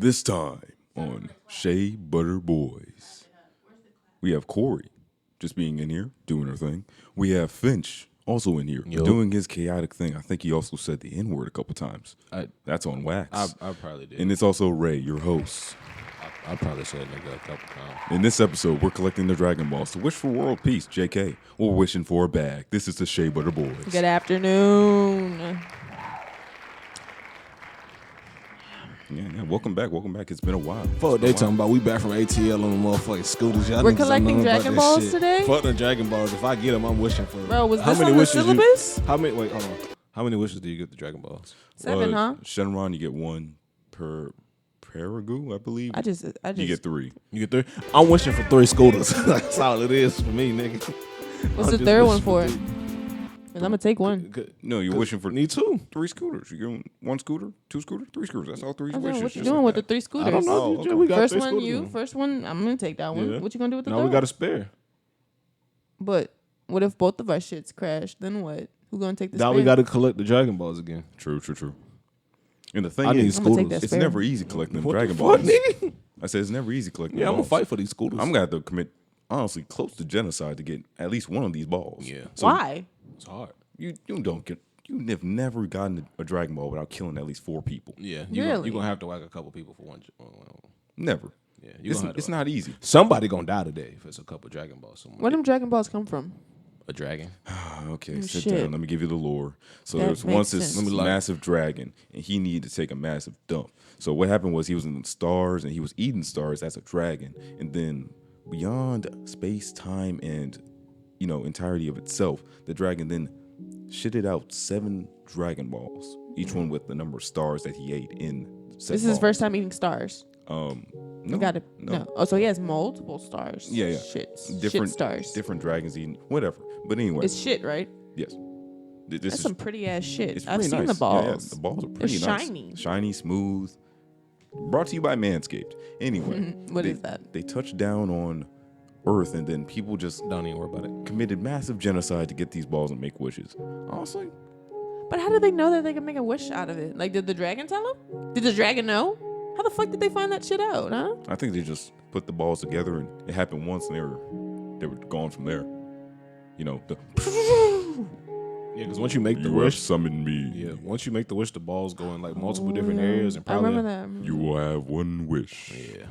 This time on Shea Butter Boys, we have Kori just being in here, doing her thing. We have Finch also in here, doing his chaotic thing. I think he also said the N-word a couple times. That's on wax. I probably did. And it's also Ray, your host. I probably said nigga a couple times. In this episode, we're collecting the Dragon Balls to wish for world peace, JK. We're wishing for a bag. This is the Shea Butter Boys. Good afternoon. Yeah, welcome back. It's been a while. Fuck, they talking about we back from ATL on the motherfucking scooters. Y'all We're collecting Dragon Balls shit. today? Fuck the Dragon Balls. If I get them, I'm wishing for them. Bro, was this on the syllabus? Wait, hold on. How many wishes do you get the Dragon Balls? 7, huh? Shenron, you get one per Paragu, I believe. I just You get 3. You get 3? I'm wishing for 3 scooters. That's all it is for me, nigga. What's the third one for? Because I'm going to take one. No, you're wishing for need 2. 3 scooters. You're getting 1 scooter, 2 scooters, 3 scooters. That's all 3 wishes. What you doing with the 3 scooters? I don't know. okay. We got First 3 one, scooters you. now. First one, I'm going to take that one. Yeah. What you going to do with the No, third we got one? a spare. But what if both of our shits crash? Then what? Who going to take the Now spare? we got to collect the Dragon Balls again. True. And the thing I need is, scooters. take that it's spare. never easy collecting them What Dragon the fuck, Balls. nigga? I said it's never easy collecting Yeah, I'm balls. going to fight for these scooters. I'm going to have to commit, honestly, close to genocide to get at least one of these balls. Yeah. So Why? It's hard. You have never gotten a Dragon Ball without killing at least 4 people. Yeah. Really? You're going to have to whack a couple people for one. Never. Yeah, It's not easy. Somebody gonna die today if it's a couple Dragon Balls. Where them Dragon Balls come from? A dragon. Okay, sit shit. down. Let me give you the lore. So That there's makes once this sense. massive dragon, and he needed to take a massive dump. So what happened was he was in the stars, and he was eating stars as a dragon. And then beyond space, time, and entirety of itself, the dragon then shitted out 7 Dragon Balls, each one with the number of stars that he ate in. This is his first time eating stars. No, You got it. No. Oh, so he has multiple stars. Yeah. Shits. Different shit stars. different dragons eating whatever. But anyway, It's shit, right? yes. This That's is some pretty ass shit. It's I've pretty seen nice. the balls. Yeah, the balls are pretty They're nice. shiny. Shiny, smooth. Brought to you by Manscaped. Anyway. What is that? They touched down on Earth, and then people just Don't even worry about it. committed massive genocide to get these balls and make wishes. Honestly, But how did they know that they could make a wish out of it? Like, did the dragon tell them? Did the dragon know? How the fuck did they find that shit out, huh? I think they just put the balls together, and it happened once, and they were gone from there. Yeah, because once you make the You have wish, summoned me. yeah, once you make the wish, the balls go in like multiple different areas, and I probably remember that. You will have one wish. Yeah.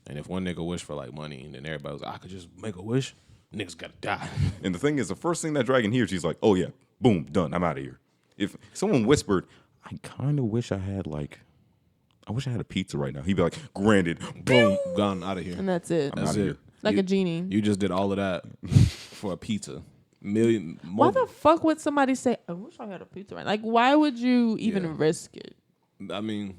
And if one nigga wish for like money, and then everybody was like, I could just make a wish, niggas gotta die. And the thing is, the first thing that dragon hears, he's like, "Oh yeah, boom, done. I'm out of here." If someone whispered, "I kind of wish I had a pizza right now," he'd be like, "Granted, Boom, gone out of here. And that's it. I'm That's out of it. here." Like you, a genie. You just did all of that for a pizza. Why the fuck would somebody say, I wish I had a pizza right now? Like, why would you even risk it? I mean,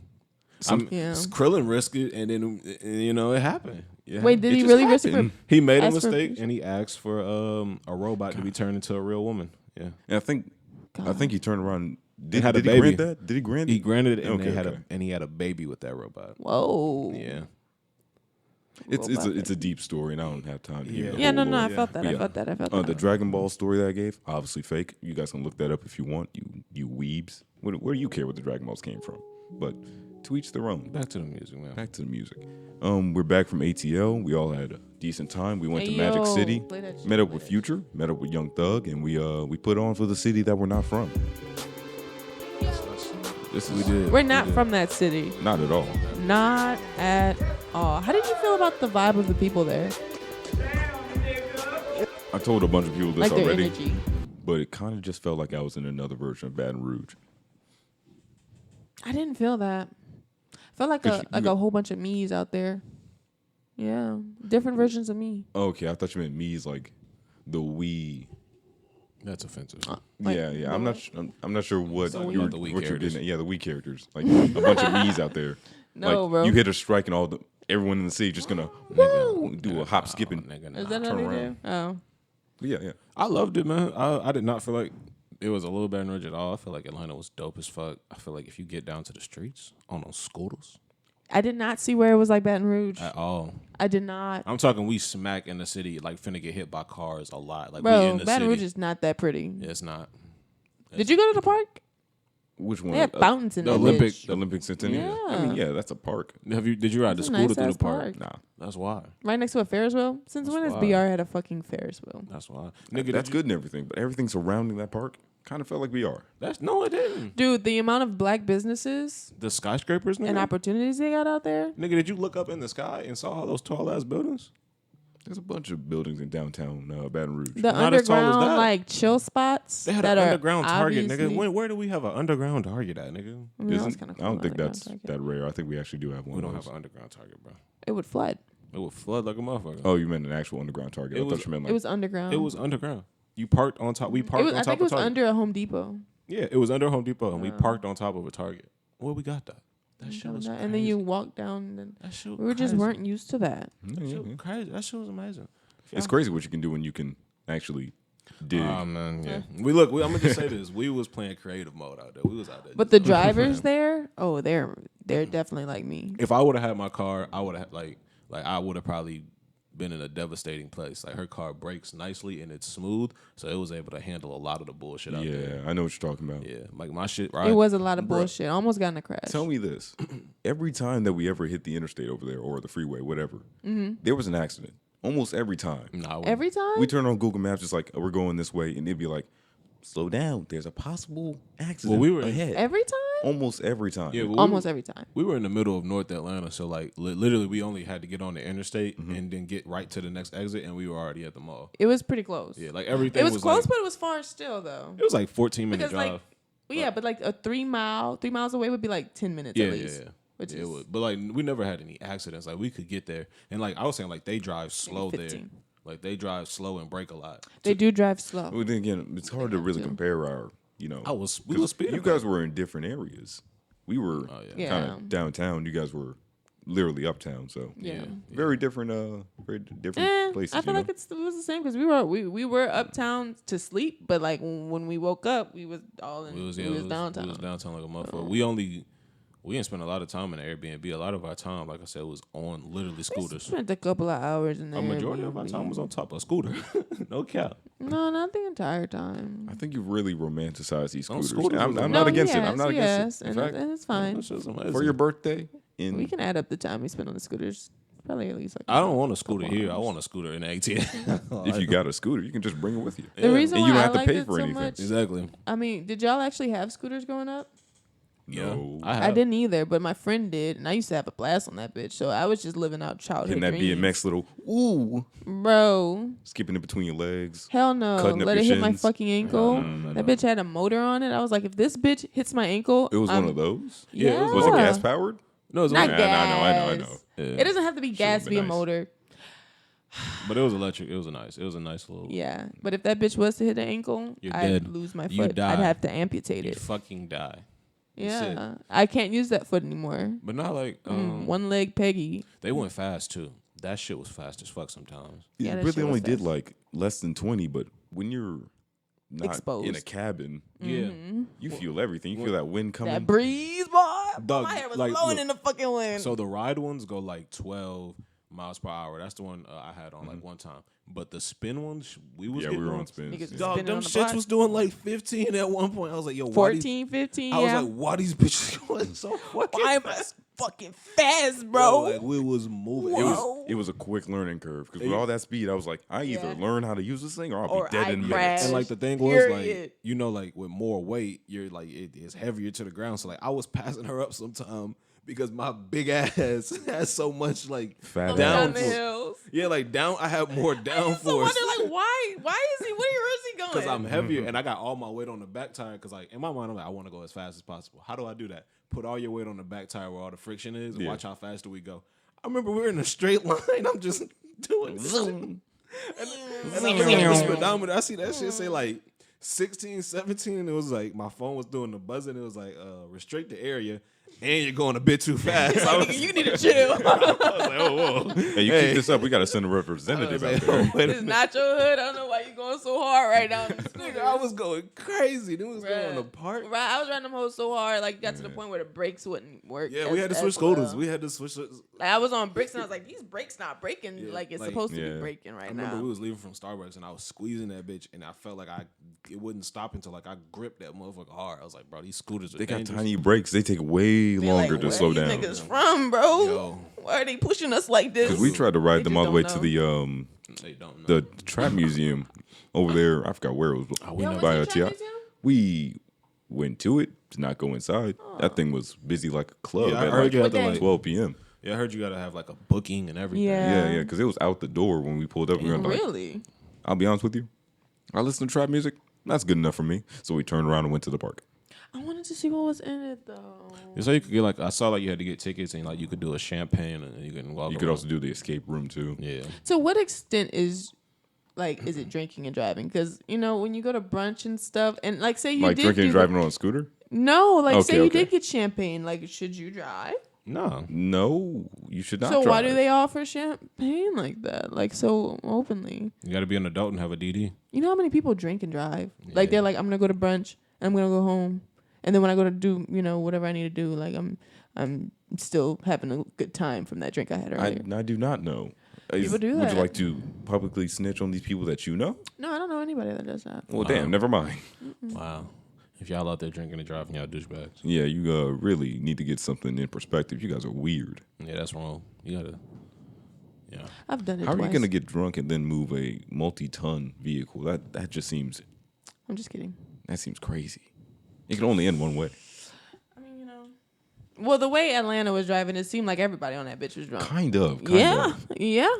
Yeah. Krillin risked it, and then it happened. Yeah. Wait, did It he just really risk it? happened. He made a Ask for mistake, permission? and he asked for a robot to be turned into a real woman. Yeah, And I think he turned around. Did, had a did he grant baby. that? Did he grant? he granted it, and Okay. he had a baby with that robot. Whoa. Yeah, It's a deep story, and I don't have time to hear. the Yeah, whole no, lore. I felt that. But I yeah. felt that. The Dragon Ball story that I gave, obviously fake. You guys can look that up if you want. You weebs. Where do you care where the Dragon Balls came from? But to each their own. back to the music, man. Back to the music. We're back from ATL. We all had a decent time. We went to Hey, Magic yo, City, play that shit, met up play with that Future, met up with Young Thug, and we put on for the city that we're not from. We did. We're not from that city. Not at all. Not at all. How did you feel about the vibe of the people there? I told a bunch of people this Like their already, energy. but it kind of just felt like I was in another version of Baton Rouge. I didn't feel that. I felt like a whole bunch of me's out there. Yeah, different versions of me. Okay, I thought you meant me's like the we. That's offensive. Like, Yeah. I'm not sure what So you were, the we what you're characters. getting at. Yeah, the we characters, like a bunch of me's out there. No, like, bro. You hit a strike, and everyone in the city just gonna do a hop, skipping. Nigga, Is that how turn they around. do? Oh. Yeah. I loved it, man. I did not feel like it was a little Baton Rouge at all. I feel like Atlanta was dope as fuck. I feel like if you get down to the streets on those scooters I did not see where it was like Baton Rouge. at all. I did not. I'm talking we smack in the city, like finna get hit by cars a lot. Like we Bro, in the Baton city. Rouge is not that pretty. It's not. Did you go to the park? Which one? They have fountains in the that Olympic- bitch. The Olympic Centennial. Yeah. I mean, yeah, that's a park. Did you ride the It's a scooter through nice-ass the park? park. Nah, That's why. Right next to a Ferris wheel. Since That's when has wild. BR had a fucking Ferris wheel? That's why. Nigga, that's good and everything, but everything surrounding that park kind of felt like VR. No, it didn't. Dude, the amount of black businesses The skyscrapers, nigga. and opportunities they got out there. Nigga, did you look up in the sky and saw all those tall ass buildings? There's a bunch of buildings in downtown Baton Rouge. The Not as tall as underground that. like chill spots. They had that an are underground Target, nigga. obviously- Where do we have an underground Target at, nigga? I mean, that was Isn't- kinda I don't cool, think underground that's Target. that rare. I think we actually do have one. We don't of those. have an underground Target, bro. It would flood. It would flood like a motherfucker. Oh, you meant an actual underground Target? It I was- thought you meant like It was underground. It was underground. You parked on top. We It parked was, on I top think it of was Target. under a Home Depot. Yeah, it was under Home Depot, and we parked on top of a Target. Where we got that? That shit was crazy. And then you walk down. And That shit was we just crazy. weren't used to that. That shit was crazy. That shit was amazing. It's crazy what you can do when you can actually dig. Oh man, yeah. I'm gonna just say this. We was playing creative mode out there. We was out there. But the drivers there, oh, they're definitely like me. If I would have had my car, I would have like I would have probably been in a devastating place. Like her car brakes nicely and it's smooth, so it was able to handle a lot of the bullshit out there. Yeah, I know what you're talking about. Yeah, like my shit. Right? It was a lot of Bruh. bullshit. I almost got in a crash. Tell me this: every time that we ever hit the interstate over there or the freeway, whatever, there was an accident. Almost every time. Nah, Every time? We turn on Google Maps, just like we're going this way, and it'd be like, "Slow down. There's a possible accident Well, we were- ahead." Every time? Almost every time. Yeah, well, Almost every time. we were in the middle of North Atlanta, so like literally we only had to get on the interstate and then get right to the next exit, and we were already at the mall. It was pretty close. Yeah, like everything It was close, like, but it was far still, though. it was like 14-minute Because, drive. like, well, yeah, but like a 3 miles away would be like 10 minutes yeah, at least. yeah. Which It is would, but like we never had any accidents. Like we could get there, and like I was saying, like they drive slow there. 15. Like they drive slow and brake a lot. they do drive slow. Well, then again, it's hard to really compare our, We was 'cause speeding. you guys were in different areas. We were yeah. kind Yeah. of downtown. You guys were literally uptown. So Yeah. very different. Very different places. I feel you like know? it was the same because we were uptown to sleep, but like when we woke up, we was all in. We was downtown. We was downtown like a motherfucker. We didn't spend a lot of time in the Airbnb. A lot of our time, like I said, was on literally scooters. Spent a couple of hours in there. A majority of our time was on top of a scooter. No cap. No, not the entire time. I think you really romanticize these On scooters. scooters I'm was not No, against it. yes, I'm not against it. In and, fact, and it's fine. That shit was amazing. for your birthday, We can add up the time we spent on the scooters. Probably at least like. I don't want a scooter couple here. I hours. want a scooter in ATL. if you got a scooter, you can just bring it with you. The reason And why you don't I have to liked pay it for so anything. much. Exactly. I mean, did y'all actually have scooters growing up? No. I didn't either, but my friend did, and I used to have a blast on that bitch. So I was just living out childhood Hitting that dreams. BMX little Bro, skipping it between your legs. hell no. Cutting up Let your it hit my shins. fucking ankle. no, That bitch had a motor on it. I was like, if this bitch hits my ankle, It was one of those. Yeah. it Was it gas powered? No, it was Not electric. gas. I know. Yeah. It doesn't have to be gas to been be a nice. motor. But it was electric. It was a nice little. Yeah, but if that bitch was to hit the ankle, You're I'd dead. lose my You foot. die. I'd have to amputate You it. fucking die. Yeah, I can't use that foot anymore. But not like One leg Peggy. they went fast too. That shit was fast as fuck sometimes. Yeah, It that really shit only was did fast. like less than 20, but when you're not in a Exposed. cabin, Yeah. you feel everything. You feel that wind coming. That breeze, boy. Dog, My hair was like, blowing look, in the fucking wind. So the ride ones go like 12 miles per hour. That's the one I had on like one time. But the spin ones, we was Yeah, getting we were on on spins. Niggas was Yeah. Dog, spinning them on the shits block. was doing like 15 at one point. I was like, yo, why these, 14, 15, I yeah. was like, why these bitches going so fucking Why am I fast? fucking fast, Bro, bro? like we was moving. It Whoa. was a quick learning curve because with all that speed, I was like, I either Yeah. learn how to use this thing or I'll Or be dead I in crash. minutes. And like the thing was Period. like, like with more weight, you're like it is heavier to the ground. So like I was passing her up sometime because my big ass has so much like Fat Down ass. the hills. yeah, like down. I have more So downforce wonder, like, why is he? Where is he going? because I'm heavier and I got all my weight on the back tire. Because like in my mind, I'm like I want to go as fast as possible. How do I do that? Put all your weight on the back tire where all the friction is, and Yeah. watch how fast do we go. I remember we were in a straight line. I'm just doing zoom. And I look at the speedometer. I see that shit say like 16, 17. And it was like my phone was doing the buzzing. It was like restrict the area. and you're going a bit too fast. I was, You need to chill. I was like, oh, whoa. Hey, you keep this up, we got to send a representative out there. It's not your hood. I don't know why you going so hard right now. Nigga, I was going crazy. Then we was going apart. Right, I was riding them hoes so hard, like got to the point where the brakes wouldn't work. Yeah, we had to switch scooters. We had to switch. Like, I was on brakes and I was like, these brakes not breaking like it's like- supposed to be breaking right I remember now. we was leaving from Starbucks and I was squeezing that bitch and I felt like it wouldn't stop until like I gripped that motherfucker hard. I was like, bro, these scooters are They got dangerous. tiny brakes. They take way They're longer like, to where slow these down. niggas from, bro? Yo. Why are they pushing us like this? Because we tried to ride They them just all the way don't to know. They don't know. the trap museum over there. I forgot where it was. we Yo, never- by what's the ATL. trap museum? We went to it to not go inside. That thing was busy like a club Yeah, I at heard like you had to What like. day? 12 p.m. Yeah, I heard you gotta have like a booking and everything. Yeah. Yeah, because it was out the door when we pulled up. We were like, Really? I'll be honest with you. I listen to trap music. That's good enough for me. So we turned around and went to the park. I wanted to see what was in it though. So you could get like I saw like you had to get tickets and like you could do a champagne and you can walk. You could around. also do the escape room too. Yeah. To what extent is it drinking and driving? Because when you go to brunch and stuff, and like say you Like did drinking and do driving on a scooter? no, like say Okay, you okay. did get champagne, like should you drive? No. No, you should not So drive. why do they offer champagne like that, like so openly? You got to be an adult and have a DD. You know how many people drink and drive? Like they're like, I'm gonna go to brunch, and I'm gonna go home, and then when I go to do whatever I need to do, like I'm still having a good time from that drink I had earlier. I do not know. People do Would that. you like to publicly snitch on these people that you know? No, I don't know anybody that does that. Well, damn, never mind. Wow. If y'all out there drinking and driving, y'all douchebags. Yeah, you really need to get something in perspective. You guys are weird. Yeah, that's wrong. You gotta. Yeah. I've done it How twice. are you gonna get drunk and then move a multi-ton vehicle? That just seems I'm just kidding. crazy. It can only end one way. I mean, well, the way Atlanta was driving, it seemed like everybody on that bitch was drunk. Kind of. Yeah.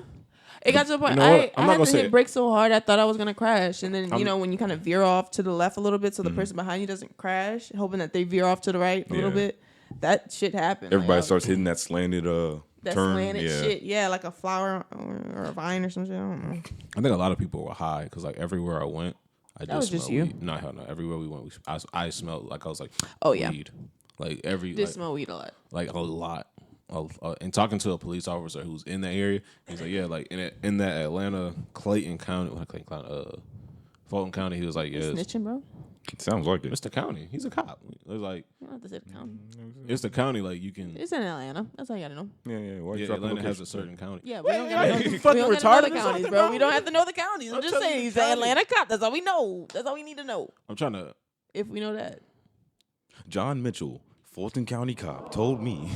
It got to the point You know what? I I'm not had gonna to say hit it. brakes so hard I thought I was gonna crash, and then when you kind of veer off to the left a little bit so the person behind you doesn't crash, hoping that they veer off to the right a little Yeah. bit, that shit happened. Everybody Like, starts hitting that slanted that turn. slanted Yeah. shit, yeah, like a flower or a vine or something. I don't know. I think a lot of people were high because like everywhere I went, I That was just smelled you. weed. No, hell no. Everywhere we went, I smelled like I was like, Oh, yeah. weed. Like every Did like, smell weed a lot. like a lot. And talking to a police officer who's in the area, he's like, yeah, like in that Atlanta, Clayton County, Fulton County, he was like, yeah, it's Snitching, bro. It sounds like it. the county. He's a cop. It was like, You don't have to say the county. it's the county. Like you can. It's in Atlanta. That's all you gotta know. Yeah, yeah. Why you Yeah, dropping Atlanta has location? a certain county. Yeah, Wait, we don't gotta know. you We fucking don't gotta know retarded the or counties, something, bro. bro? We don't have to know the counties. I'm just telling saying you he's the an county. Atlanta cop. That's all we know. That's all we need to know. I'm trying to. If we know that. John Mitchell, Fulton County cop, told me.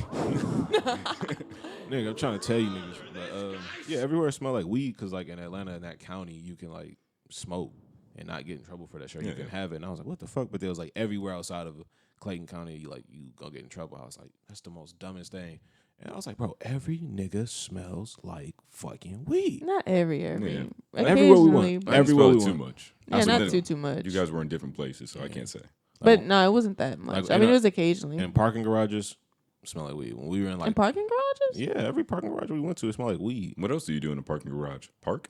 Nigga, I'm trying to tell you niggas. But, yeah, everywhere it smell like weed because like in Atlanta in that county you can like smoke and not get in trouble for that shit. You Yeah, can yeah. have it. And I was like, what the fuck? But there was like everywhere outside of Clayton County, you gonna get in trouble. I was like, that's the most dumbest thing. And I was like, bro, every nigga smells like fucking weed. Not every. Yeah. Everywhere we Occasionally, went. but- I didn't Everywhere smell we it too went. much. Yeah, Also, not then too much. You guys were in different places, so I can't say. But no, it wasn't that much. Like, I and mean, it I- was occasionally. And parking garages smell like weed. When we were in In like parking garages? yeah, every parking garage we went to, it smelled like weed. What else do you do in a parking garage? Park?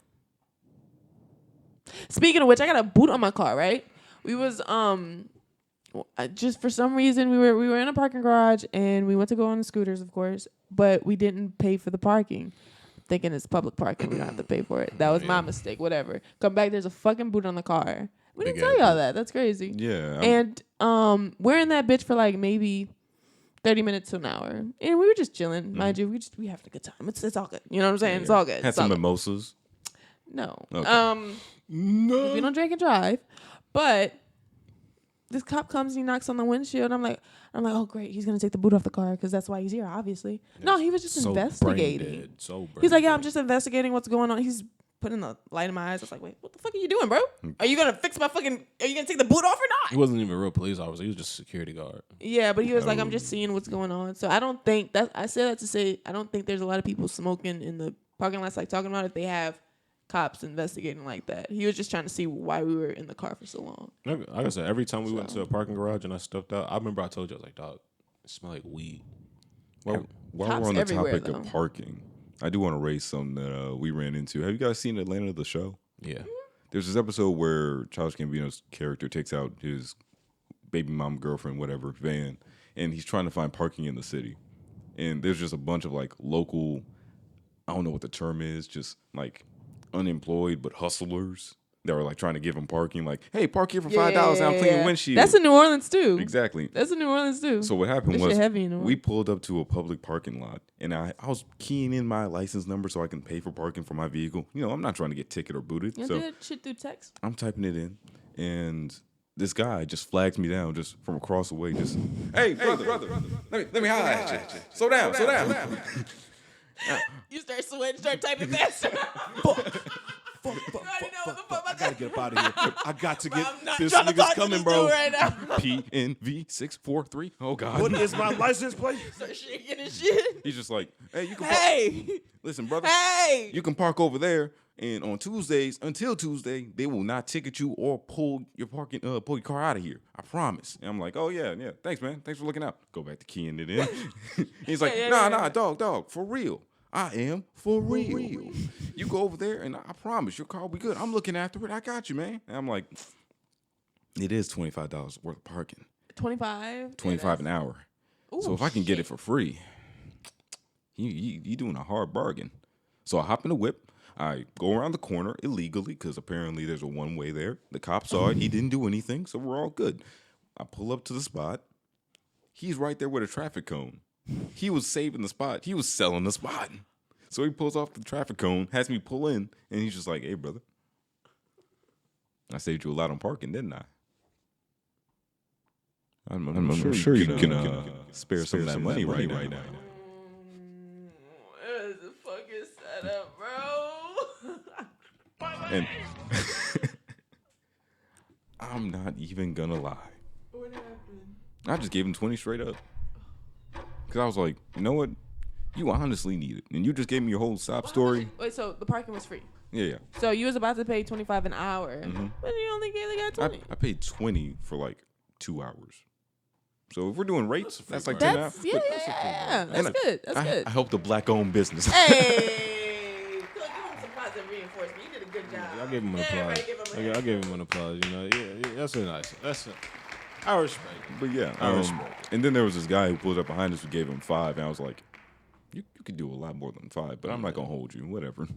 Speaking of which, I got a boot on my car, right? We was just for some reason we were in a parking garage and we went to go on the scooters, of course, but we didn't pay for the parking. Thinking it's public parking, we don't have to pay for it. That was my mistake. Whatever. Come back, there's a fucking boot on the car. We Big didn't tell ass y'all boot. that. That's crazy. Yeah. And we're in that bitch for like maybe 30 minutes to an hour, and we were just chilling. Mind you, we having a good time. It's all good. You know what I'm saying? It's all good. Had It's all some good. mimosas. No. Okay. We don't drink and drive. But this cop comes and he knocks on the windshield. I'm like, oh great, he's gonna take the boot off the car because that's why he's here, obviously. No, he was just So investigating. brain dead. So brain He's like, yeah, I'm dead. just investigating what's going on. He's putting the light in my eyes. I was like, wait, what the fuck are you doing, bro? Are you gonna fix my fucking? Are you gonna take the boot off or He not? wasn't even a real police officer. He was just a security guard. Yeah, but he was like, I'm just seeing what's going on. So I don't think that I say that to say I don't think there's a lot of people smoking in the parking lots like talking about if they have cops investigating like that. He was just trying to see why we were in the car for so long. Like I said, every time we went to a parking garage and I stepped out, I remember I told you, I was like, dog, it smelled like weed. While Cops we're on the everywhere, topic of though. parking, I do want to raise something that we ran into. Have you guys seen Atlanta, the show? Yeah. There's this episode where Childish Gambino's character takes out his baby mom, girlfriend, whatever, van, and he's trying to find parking in the city. And there's just a bunch of like local, I don't know what the term is, just like unemployed but hustlers that were like trying to give him parking. Like, hey, park here for $5 and I'm cleaning windshield. That's in New Orleans too. Exactly. That's in New Orleans too. So what happened This was shit heavy in New we Orleans. pulled up to a public parking lot, and I was keying in my license number so I can pay for parking for my vehicle. You know, I'm not trying to get ticketed or booted. You So did shit through text. I'm typing it in, and this guy just flags me down just from across the way. Just, hey, brother, let me holler at you. Slow down. You start sweating, start typing faster. Fuck. I gotta get up out of here. I got to get I'm not this trying to nigga's talk to coming, this bro. dude right now. PNV643. Oh God. What is my license plate? Start shaking and shit. He's just like, hey, you can Hey, listen, brother. hey. You can park over there, and on Tuesdays until Tuesday, they will not ticket you or pull your car out of here. I promise. And I'm like, oh yeah, thanks, man. Thanks for looking out. Go back to keying it in. He's like, nah, dog, for real. I am for real. You go over there, and I promise your car will be good. I'm looking after it. I got you, man. And I'm like, it is $25 worth of parking. 25. $25 an hour. Ooh, So if I can get it for free, you doing a hard bargain. So I hop in the whip. I go around the corner illegally because apparently there's a one-way there. The cop saw it. He didn't do anything, so we're all good. I pull up to the spot. He's right there with a traffic cone. He was saving the spot. He was selling the spot. So he pulls off the traffic cone, has me pull in, and he's just like, hey, brother, I saved you a lot on parking, didn't I? I'm sure you can spare some of that money right now. What is the fucking setup, bro? And I'm not even gonna lie. What happened? I just gave him 20 straight up. Because I was like, you know what? You honestly need it. And you just gave me your whole sob story. Wait, so the parking was free. Yeah. So you was about to pay $25 an hour, but you only got 20. I paid 20 for like 2 hours. So if we're doing rates, that's like That's 10 hours. That's good. That's good. I helped a black-owned business. Hey, give him some positive reinforcement. You did a good job. I gave him an applause. I gave him an applause. You know, yeah, that's a nice. I respect it. But yeah, I respect and then there was this guy who pulled up behind us who gave him 5, and I was like, you could do a lot more than 5, but I'm not gonna hold you. Whatever.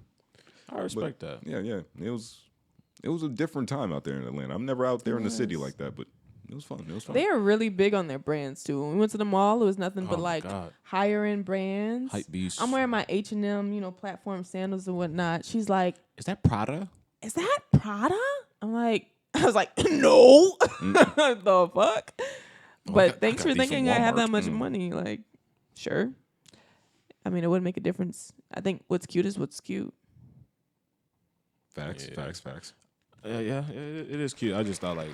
I respect that. Yeah. It was a different time out there in Atlanta. I'm never out there in the city like that, but it was fun. They are really big on their brands too. When we went to the mall, it was nothing but Oh, like God. higher end brands. Hype beast. I'm wearing my H&M, platform sandals and whatnot. She's like, Is that Prada? "Is that Prada?" I was like, "No, the fuck." But thanks got for these thinking from I have that Walmart. much money. Like, sure. I mean, it wouldn't make a difference. I think what's cute is what's cute. Facts. Yeah, it is cute. I just thought like,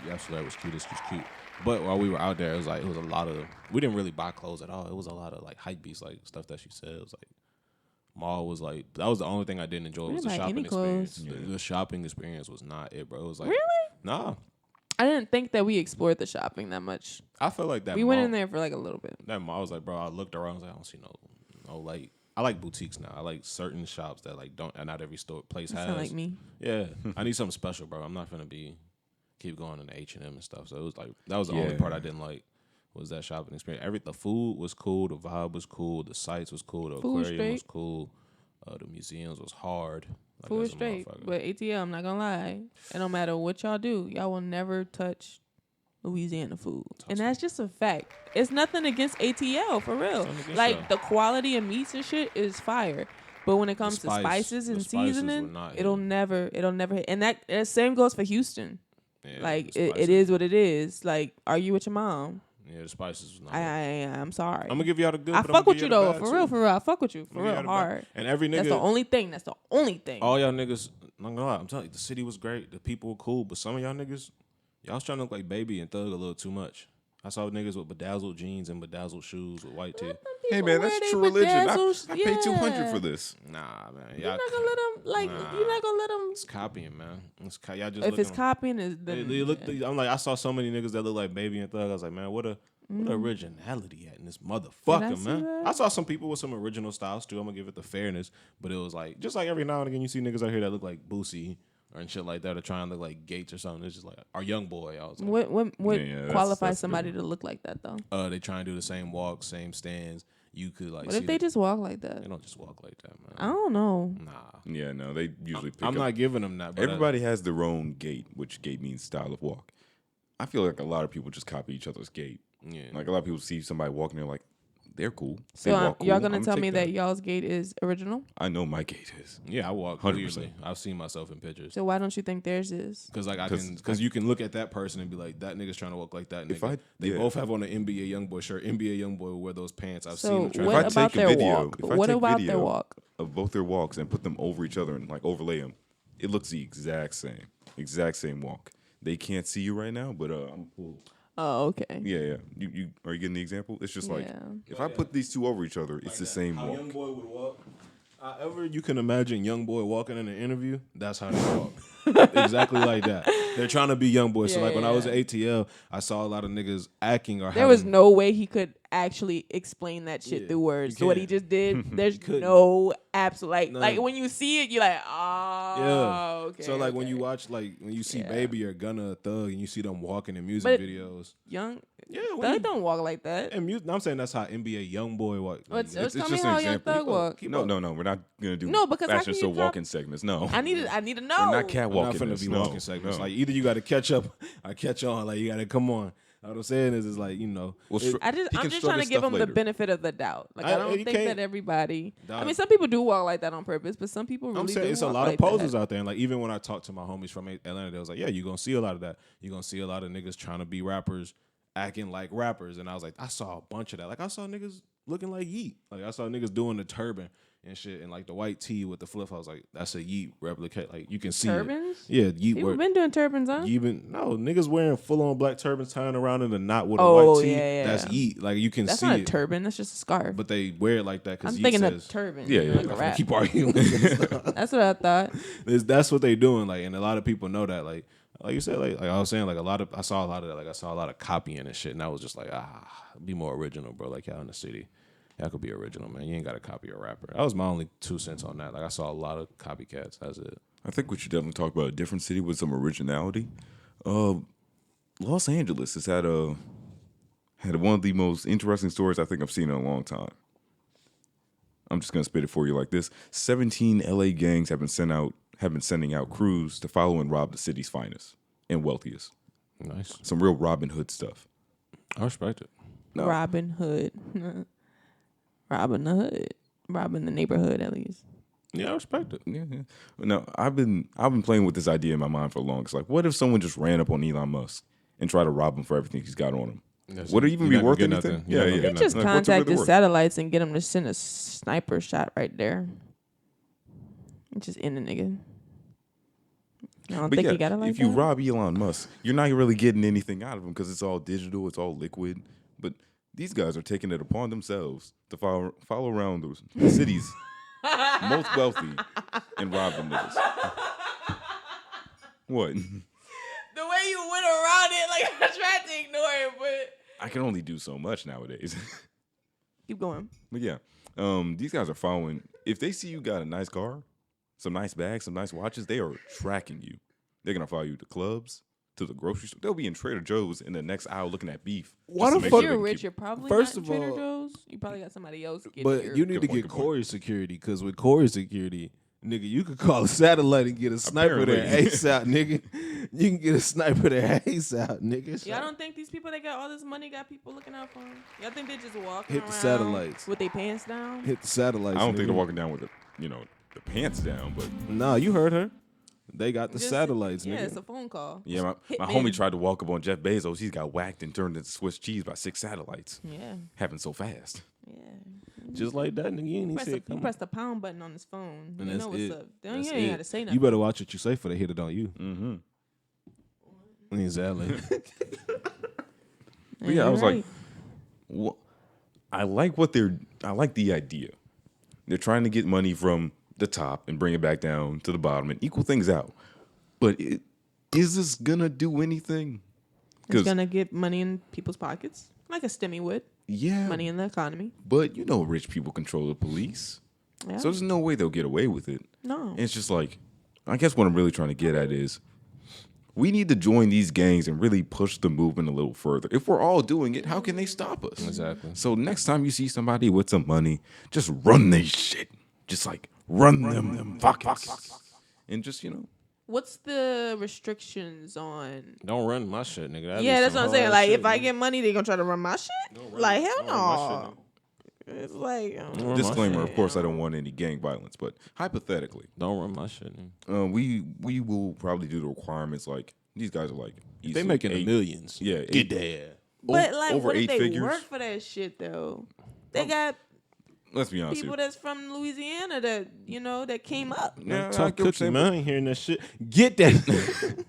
yesterday was cute. This was cute. But while we were out there, it was a lot of. We didn't really buy clothes at all. It was a lot of like hype beast, like stuff that she said. It was like, mall was like, that was the only thing I didn't enjoy We was didn't the buy shopping any experience. clothes. The shopping experience was not it, bro. It was like, Really? Nah. I didn't think that we explored the shopping that much. I felt like that. We mall, went in there for like a little bit. That mall, I was like, bro. I looked around. I was like, I don't see no like. I like boutiques now. I like certain shops that like don't. And not every place has. Sound like me. Yeah, I need something special, bro. I'm not gonna keep going in the H&M and stuff. So it was like that was the only part I didn't like was that shopping experience. The food was cool, the vibe was cool, the sights was cool, the Food aquarium was straight. cool, the museums was hard. Like, Food as a straight. motherfucker. But ATL, I'm not gonna lie. It don't matter what y'all do, y'all will never touch Louisiana food. And that's just a fact. It's nothing against ATL for real. Like the quality of meats and shit is fire. But when it comes to spices and seasoning, it'll never hit. And that same goes for Houston. Yeah, like the it is what it is. Like argue with your mom. Yeah, the spices was not. I'm sorry. I'm gonna give y'all the good. I but fuck I'm with you gonna though. give y'all the bad, For real. I fuck with you. For I'm real gonna give y'all the bad. hard. And every nigga. That's the only thing. That's the only thing. All y'all niggas, I'm not gonna lie, I'm telling you, the city was great. The people were cool, but some of y'all niggas, y'all was trying to look like Baby and Thug a little too much. I saw niggas with bedazzled jeans and bedazzled shoes with white tee. Hey man, that's true religion. I paid $200 for this. Nah, man. You're not gonna let them you're not gonna let them. It's copying, man. Y'all just If it's looking- copying, is then They look, I'm like, I saw so many niggas that look like Baby and Thug. I was like, man, what originality at in this motherfucker, see man. that? I saw some people with some original styles too. I'm gonna give it the fairness, but it was like just like every now and again you see niggas out here that look like Boosie and shit like that, or trying to look like Gates or something. It's just like our young boy. I was like, What Yeah, qualifies that's somebody good. to look like that though? they try and do the same walk, same stands. You could like. What see if they just walk like that? They don't just walk like that, man. I don't know. Nah, Yeah, no, they usually pick I'm up. not giving them that. But Everybody has their own gait, which gait means style of walk. I feel like a lot of people just copy each other's gait. yeah. Like a lot of people see somebody walking, they're like, they're cool. They So walk cool. y'all gonna I'ma tell take me that y'all's gait is original? I know my gait is. Yeah, I walk 100%. clearly. I've seen myself in pictures. So why don't you think theirs is? Because like Because you can look at that person and be like, that nigga's trying to walk like that nigga. They yeah. both have on an NBA YoungBoy shirt. NBA YoungBoy will wear those pants. I've seen So them try. what If I about take a their video- walk? if I What take about their video- walk? Of both their walks and put them over each other and like overlay them, it looks the exact same walk. They can't see you right now, but I'm cool. Oh, okay. Yeah. You are you getting the example? It's just like Yeah. if I put these two over each other, it's the same How walk. YoungBoy would walk. However you can imagine YoungBoy walking in an interview, that's how they walk. Exactly like that. They're trying to be YoungBoy. So like when I was at ATL, I saw a lot of niggas acting or There was no way he could actually explain that shit Yeah, through words. you So what he can't. just did, there's couldn't. no absolute No. like when you see it, you're like, oh, okay. So like when okay. you watch when you see Yeah. Baby or Gunna or Thug and you see them walking in music But- videos. young, Yeah, they don't walk like that. and I'm saying that's how NBA YoungBoy walk. What's it's tell me just an how Young example. Thug walk? No, we're not gonna do No, because how fashion can so you drop- walking segments. No, I need to know. we're not I'm not catwalking. finna this. be No, walking segments. no. Like either you got to catch up or catch on. Like you got to come on. What I'm saying is like Well, it- str- I'm he can just strut trying to his give stuff them the later. benefit of the doubt. Like I don't you think can't- that everybody. I Dog. mean, some people do walk like that on purpose, but some people really I'm saying do it's a walk lot like of poses that. out there. And like even when I talk to my homies from Atlanta, they was like, yeah, you're gonna see a lot of that. You're gonna see a lot of niggas trying to be rappers, acting like rappers. And I was like, I saw a bunch of that. Like I saw niggas looking like Yeet. Like I saw niggas doing the turban and shit and like the white tee with the flip. I was like, that's a Yeet replicate. Like you can see Turbans? it. Yeah, Yeet People wear. been doing turbans, huh? No, niggas wearing full on black turbans tying around in a knot with a Oh, white tee. yeah. That's Yeet. Like you can That's see not a it. turban. That's just a scarf. But they wear it like that because I'm Yeet thinking says. of turban. Yeah, yeah, like yeah. a rap. Keep arguing. That's what I thought. That's what they doing. Like, and a lot of people know that. Like you said, like I was saying, like I saw a lot of that. Like I saw a lot of copying and shit, and I was just like, be more original, bro. Like y'all in the city, y'all could be original, man. You ain't got to copy a rapper. That was my only 2 cents on that. Like I saw a lot of copycats. That's it. I think we should definitely talk about a different city with some originality. Los Angeles has had one of the most interesting stories I think I've seen in a long time. I'm just gonna spit it for you like this: 17 LA gangs have been sending out crews to follow and rob the city's finest and wealthiest. Nice. Some real Robin Hood stuff. I respect it. No. Robin Hood. Robin the Hood. Robin the neighborhood, at least. Yeah, I respect it. Yeah. No, I've been playing with this idea in my mind for long. It's like, what if someone just ran up on Elon Musk and tried to rob him for everything he's got on him? Would it even be worth anything? Yeah. You just Like, what's it contact really the worth? satellites and get them to send a sniper shot right there. Just in the nigga. I don't But think yeah, you got it like if you that. rob Elon Musk, you're not really getting anything out of him because it's all digital, it's all liquid. But these guys are taking it upon themselves to follow around the city's most wealthy and rob them niggas. What? The way you went around it, like I tried to ignore it, but I can only do so much nowadays. keep going. But yeah, these guys are following. If they see you got a nice car, some nice bags, some nice watches, they are tracking you. They're gonna follow you to clubs, to the grocery store. They'll be in Trader Joe's in the next aisle looking at beef. Why just to the make fuck- sure If they you're can rich, keep- you're probably First not of Trader all- Joe's. You probably got somebody else getting But your- you need to Good point, get good point. Kori security because with Kori security, nigga, you could call a satellite and get a sniper there Apparently. ASAP, nigga. You can get a sniper there ASAP, nigga. Y'all don't think these people that got all this money got people looking out for them? Y'all think they just walking Hit the around satellites. with their pants down? Hit the satellites. I don't think nigga. they're walking down with the pants down, but Nah, you heard her. They got the Just- satellites, Yeah, nigga. it's a phone call. yeah, my Hitman. homie tried to walk up on Jeff Bezos. He's got whacked and turned into Swiss cheese by 6 satellites. Yeah, Happened so fast. yeah. Just like that, nigga. You ain't even Press see the, it you coming. press the pound button on his phone. And You that's know what's it. up. That's You ain't it. got to say nothing. You better watch what you say for they hit it on you. Mm-hmm. Exactly. But yeah, I was like, wha- I like the idea. They're trying to get money from the top and bring it back down to the bottom and equal things out. But is this gonna do anything? it's gonna get money in people's pockets, like a stimmy would. Yeah, Money in the economy. but rich people control the police, Yeah. so there's no way they'll get away with it. No. And it's just like, I guess what I'm really trying to get at is we need to join these gangs and really push the movement a little further. If we're all doing it, how can they stop us? Exactly. So next time you see somebody with some money, just run they shit. Just like run them pockets. And just, What's the restrictions on? Don't run my shit, nigga. That'd Yeah, be that's some what I'm saying. hard Like, shit, if I nigga. get money, they gonna try to run my shit. Like, hell don't run my shit, no. It's like, disclaimer, of course I don't want any gang violence, but hypothetically, Don't run my shit, nigga. we will probably do the requirements like these guys are like They easily making eight- millions. Yeah, Get there. but like, over what if 8 they figures. work for that shit though? They got Let's be honest people here. that's from Louisiana that that came up. Yeah, I Tough get what you're cookie, saying, man. I ain't hearing that shit. Get that.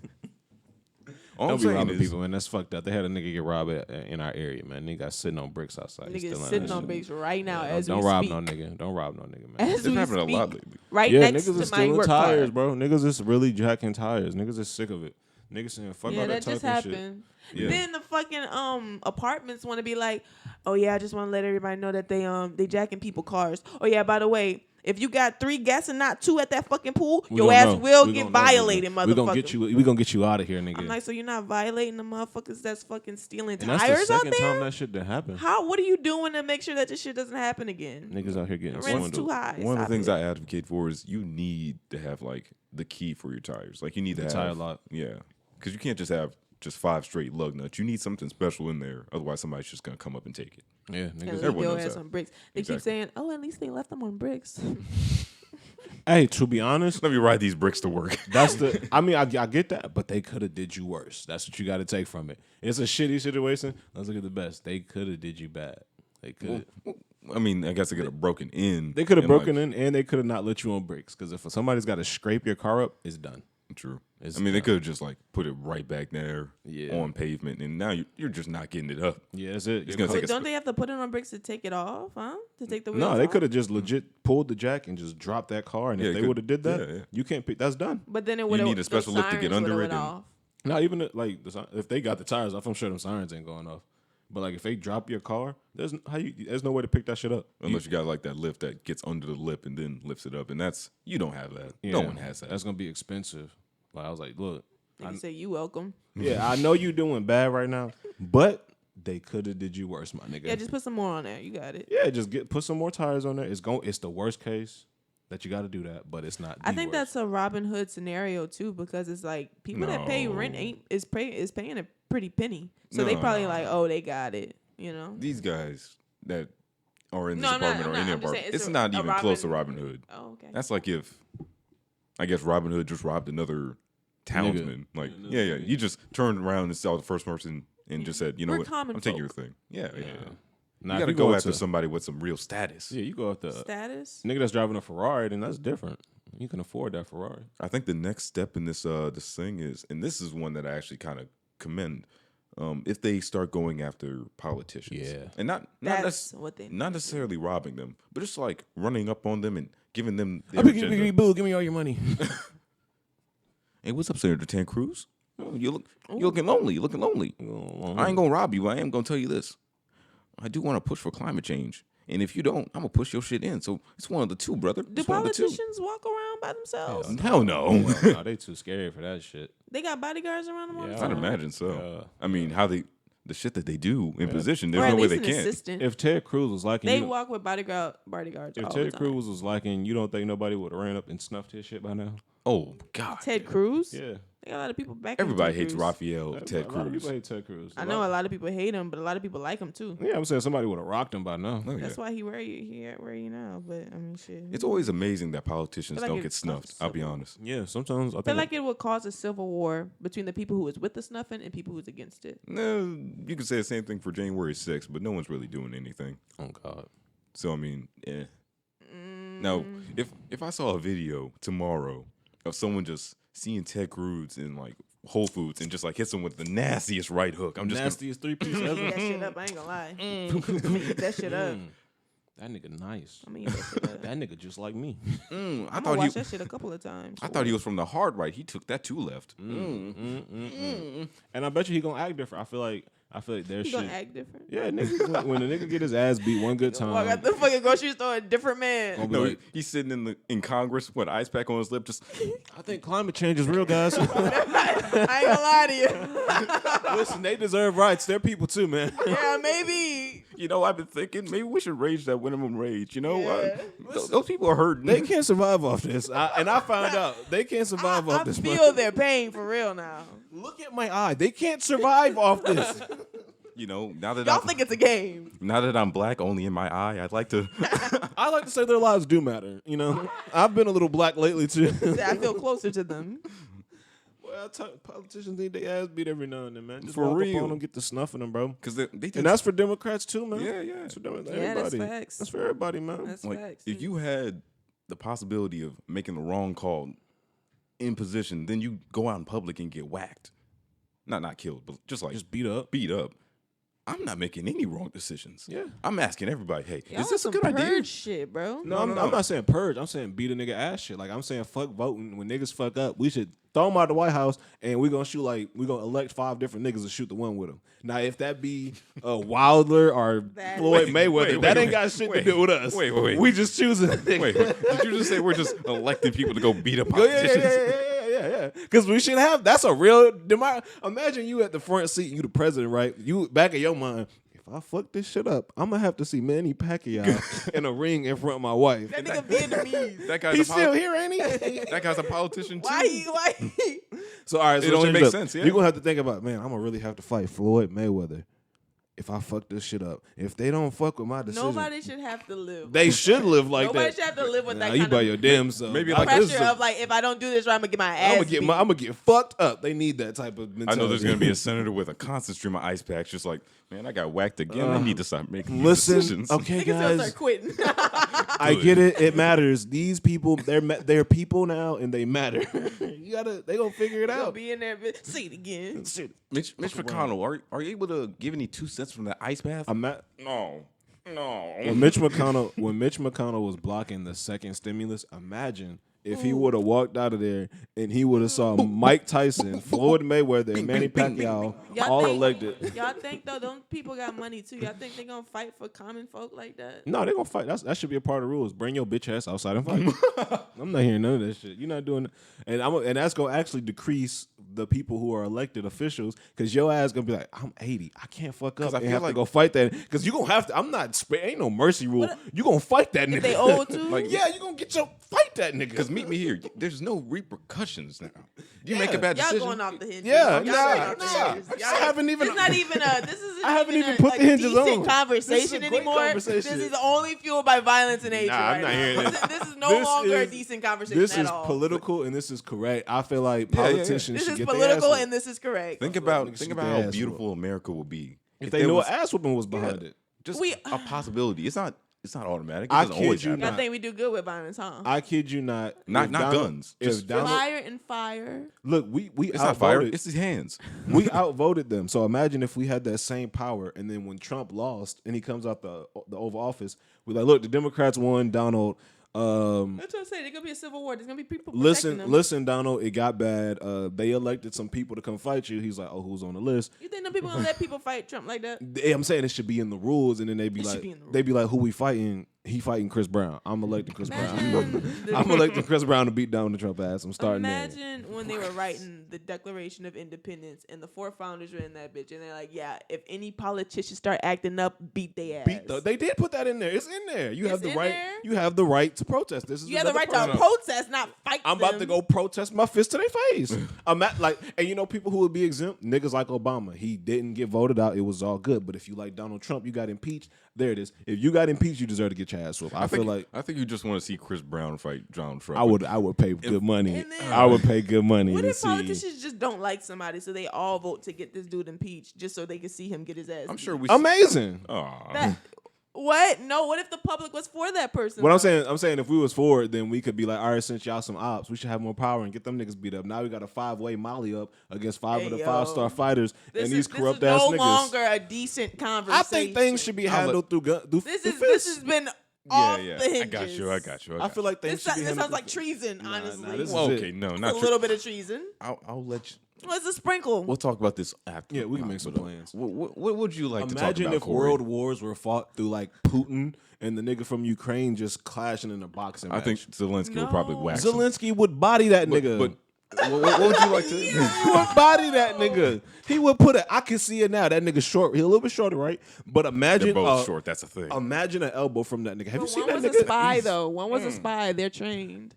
All I'm Don't be saying robbing is, people, man. That's fucked up. They had a nigga get robbed in our area, man. Nigga got sitting on bricks outside. He's Niggas still sitting that on shit. bricks right now Yeah, as don't we rob speak. no nigga. Don't rob no nigga, man. As it's we happening a speak, lot lately. right Yeah, next niggas to is my stealing work tires, car. bro. Niggas is really jacking tires. Niggas is sick of it. Niggas saying fuck Yeah, all that that just talking shit. happened. Yeah. Then the fucking apartments want to be like, oh yeah, I just want to let everybody know that they jacking people cars. Oh yeah, by the way, if you got 3 guests and not 2 at that fucking pool, We your gonna ass know. will We get gonna know, violated, nigga. motherfucker. We gonna get you out of here, nigga. I'm like, so you're not violating the motherfuckers that's fucking stealing and that's tires the out second there? time that shit done happened. How? What are you doing to make sure that this shit doesn't happen again? Niggas out here getting Rent's swindled. too high. One of Stop the things it. I advocate for is you need to have like the key for your tires. Like you need to The have tire lock. Yeah, because you can't just have just 5 straight lug nuts. You need something special in there. Otherwise, somebody's just gonna come up and take it. Yeah, And niggas. leave everyone your knows ass that. on bricks. They Exactly. keep saying, oh, at least they left them on bricks. Hey, to be honest, Let me ride these bricks to work. that's the. I mean, I get that, but they could have did you worse. That's what you got to take from it. It's a shitty situation. Let's look at the best. They could have did you bad. They could. I mean, I guess they could have broken in. They could have and, broken like, in, and they could have not let you on bricks. Because if somebody's got to scrape your car up, it's done. True. It's I mean, they done. could have just like put it right back there Yeah. on pavement, and now you're just not getting it up. Yeah, that's it. It's gonna So take a don't they have to put it on bricks to take it off, huh? To take the wheels No, they off? could have just legit pulled the jack and just dropped that car. And Yeah, if it they could- would have did that, yeah. you can't pick. That's done. But then it would need a special lift to get under it and- Off. Not even like if they got the tires off, I'm sure them sirens ain't going off. But like if they drop your car, there's no way to pick that shit up. Unless you got like that lift that gets under the lip and then lifts it up, and you don't have that. No one has that. That's gonna be expensive. Like I was like, look, They say you welcome. yeah, I know you doing bad right now, but they could have did you worse, my nigga. Yeah, just put some more on there. You got it. Yeah, just put some more tires on there. It's the worst case that you got to do that, but it's not. I think worst. that's a Robin Hood scenario too, because it's like people that pay rent is paying a pretty penny. So they No. probably like, oh, they got it. You know. These guys that are in this No, I'm not- apartment I'm or not- in the I'm just saying apartment, it's it's a- not a even close to Robin- Robin Hood. Oh, okay. That's like if, I guess Robin Hood just robbed another townsman. Like, yeah, you just turned around and saw the first person and just said, you know We're what, common I'm taking your folk. thing. Yeah. Now, You if got to go after to- somebody with some real status. Yeah, you go after Status. nigga that's driving a Ferrari, then that's different. You can afford that Ferrari. I think the next step in this thing is, and this is one that I actually kind of commend, if they start going after politicians, Yeah. and That's what they not necessarily robbing them, but just like running up on them and giving them their Biggity, agenda. biggity, boo, give me all your money. Hey, what's up, Senator Ted Cruz? Oh, you're looking lonely. You're looking lonely. I ain't gonna rob you. I am gonna tell you this. I do want to push for climate change, and if you don't, I'm gonna push your shit in. So it's one of the two, brother. Do It's one of the two. politicians walk around by themselves? Hell no. Nah, they too scary for that shit. They got bodyguards around them all the Yeah, time. I'd imagine so. Yeah. I mean, the shit that they do in position, Or there's at no way least they an can't. assistant. If Ted Cruz was liking They you, walk with bodyguards if all Ted the time. Cruz was liking, you don't think nobody would have ran up and snuffed his shit by now? Oh God. Ted Cruz? Yeah. They got a lot of people back. Everybody Ted hates Cruz. Raphael Ted A lot of Cruz. people hate Ted Cruz. I know a lot of people hate him, but a lot of people like him too. Yeah, I'm saying somebody would have rocked him by now. Oh, yeah. That's why he where you now. But I mean, shit. It's always amazing that politicians Feel like don't it get snuffed. causes I'll be civil- honest. Yeah, sometimes I I think feel like it would cause a civil war between the people who is with the snuffing and people who's against it. No, you can say the same thing for January 6th, but no one's really doing anything. oh God. So I mean, Now, if I saw a video tomorrow of someone just seeing Ted Cruz in like Whole Foods and just like hits him with the nastiest right hook, I'm just gonna, Nastiest 3-piece Eat ever. that shit up. I ain't gonna lie. Eat that shit up. That nigga nice. I mean, eat that shit up. That nigga just like me. I I'm gonna thought watch he that shit a couple of times. I thought he was from the hard right. He took that two left. And I bet you he gonna act different. I I feel like their He shit. gonna act different. Yeah, nigga, when a nigga get his ass beat one good Walk out time. the fucking grocery store, a different man. Gonna be No, like, he's sitting in Congress with an ice pack on his lip, just I think climate change is real, guys. I ain't gonna lie to you. Listen, they deserve rights. They're people too, man. Yeah, maybe. I've been thinking maybe we should raise that minimum wage. Yeah. Those people are hurting. They can't survive off this. And I found out they can't survive I off this. feel their pain for real now. Look at my eye. They can't survive off this. Now that Y'all think it's a game. now that I'm black only in my eye, I'd like to. I like to say their lives do matter. I've been a little black lately too. I feel closer to them. Well, politicians need their ass beat every now and then, man. Just For walk real. up on them, get the snuffing them, bro. Because they And that's for Democrats too, man. yeah. That's for Democrats. Yeah, that's Everybody. facts. That's for everybody, man. That's Like facts. if you had the possibility of making the wrong call in position, then you go out in public and get whacked. Not killed, but just like Just beat up. beat up. I'm not making any wrong decisions. Yeah. I'm asking everybody, hey, Y'all is this a on good some idea? purge shit, bro. No, I'm not saying purge. I'm saying beat a nigga ass shit. Like, I'm saying fuck voting. When niggas fuck up, we should throw them out the White House and we gonna elect 5 different niggas to shoot the one with them. Now, if that be Wilder or Floyd Mayweather, that ain't got shit to do with us. Wait. We just choosing a nigga. Wait, did you just say we're just electing people to go beat up Yeah. politicians? Because we should have. That's a real. Imagine you at the front seat, you the president, right? You back in your mind. If I fuck this shit up, I'm gonna have to see Manny Pacquiao in a ring in front of my wife. That nigga Vietnamese. That guy's He's still here, ain't he? That guy's a politician too. Why he? So all right, so It only change makes up. sense, yeah. You're gonna have to think about, man, I'm gonna really have to fight Floyd Mayweather if I fuck this shit up. If they don't fuck with my decision, Nobody should have to live. they should live like Nobody that. should have to live with Nah, that you kind by of your damn self. Maybe Like, like this is pressure a- of like, if I don't do this right, I'm gonna get my I'm ass gonna beat. get fucked up. They need that type of mentality. I know there's gonna be a senator with a constant stream of ice packs, just like, man, I got whacked again. I need to stop making these Listen, decisions. okay, Niggas gonna guys. start quitting. I get it. It matters. These people, they're people now, and they matter. They gonna figure it Gonna out. be in there, but see it again. Mitch McConnell, are you able to give any 2 cents from that ice bath? No. When Mitch McConnell was blocking the second stimulus, imagine if he would have walked out of there and he would have saw Mike Tyson, Floyd Mayweather, and Manny Pacquiao all elected. Y'all think though, them people got money too. Y'all think they gonna fight for common folk like that? No, they gonna fight. That should be a part of the rules. Bring your bitch ass outside and fight. I'm not hearing none of that shit. You're not doing, and that's gonna actually decrease the people who are elected officials because your ass gonna be like, I'm 80, I can't fuck up. I feel have to like- go fight that because you gonna have to. Ain't no mercy rule. You gonna fight that nigga. If they old too? Like, yeah, you gonna get your fight that nigga. Because meet me here. There's no repercussions now. You make a bad Y'all decision. going off the hinges. Yeah, Y'all going off the nah. hinges. I haven't even- It's not even a. This isn't. I haven't even a, put like, the hinges decent on. This is a conversation great anymore. conversation. This is only fueled by violence and hatred. Nah, I'm right not now. hearing this. This is no This longer a is- decent conversation This at is all. political and this is correct. I feel like Yeah, yeah, yeah. politicians This should is get political their ass and this is correct. Think niggas about should get how their ass beautiful America will be if there they knew was an ass whooping was behind it. just We- a possibility. It's not automatic. It I doesn't kid always you happen. I think we do good with violence, huh? I kid you not. Not If Donald- guns. If Just Donald, Fire and fire. look, we It's not fire. outvoted. It's his hands. We outvoted them. So imagine if we had that same power, and then when Trump lost and he comes out the Oval Office, we're like, look, the Democrats won. Donald. That's what I'm saying. There's gonna be a civil war. There's gonna be people protecting them. Listen, Donald. It got bad. They elected some people to come fight you. He's like, oh, who's on the list? You think them people gonna let people fight Trump like that? I'm saying it should be in the rules, and then they be It should like, be in the rules. they be like, who we fighting? He fighting Chris Brown. I'm electing Chris Brown. Imagine I'm electing Chris Brown to beat down the Trump ass. I'm starting there. Imagine when they were writing the Declaration of Independence and the 4 founders were in that bitch, and they're like, "Yeah, if any politicians start acting up, beat their ass." They did put that in there. It's in there. You have It's the in right. there? You have the right to protest. This is You have the another right to part. protest, not fight. I'm about them. to go protest my fist to their face. I'm at and you know people who would be exempt, niggas like Obama. He didn't get voted out. It was all good. But if you like Donald Trump, you got impeached. There it is. If you got impeached, you deserve to get your ass whooped. I feel like I think you just want to see Chris Brown fight Donald Trump. I would pay good money. And then- I would pay good money What to if see. politicians just don't like somebody, so they all vote to get this dude impeached, just so they can see him get his ass? I'm beat? sure we. Amazing. Aw. That. What? No. What if the public was for that person? What though? I'm saying, if we was for it, then we could be like, all right, since y'all some ops, we should have more power and get them niggas beat up. Now we got a 5-way molly up against 5 Hey, of the yo. 5-star fighters This and is- these corrupt this is ass no niggas. longer a decent conversation. I think things should be handled through This fists. has been off yeah. the hinges. I got you. I feel like things This should be sounds handled like through- treason, Nah, honestly. nah, this is Well, it. okay, no, It's not a little bit of treason. I'll let you. What's a sprinkle? We'll talk about this after. Yeah, we can make some plans. What would you like to talk Imagine about, if Kori? world wars were fought through like Putin and the nigga from Ukraine just clashing in a boxing match. I think Zelensky would probably wax him. Zelensky would body that nigga. But what would you like to? He would body that nigga. He would put it. I can see it now. That nigga short. He a little bit shorter, right? But imagine They're both short. That's a thing. Imagine an elbow from that nigga. Have you seen One that was nigga? a spy though. One was a spy. They're trained.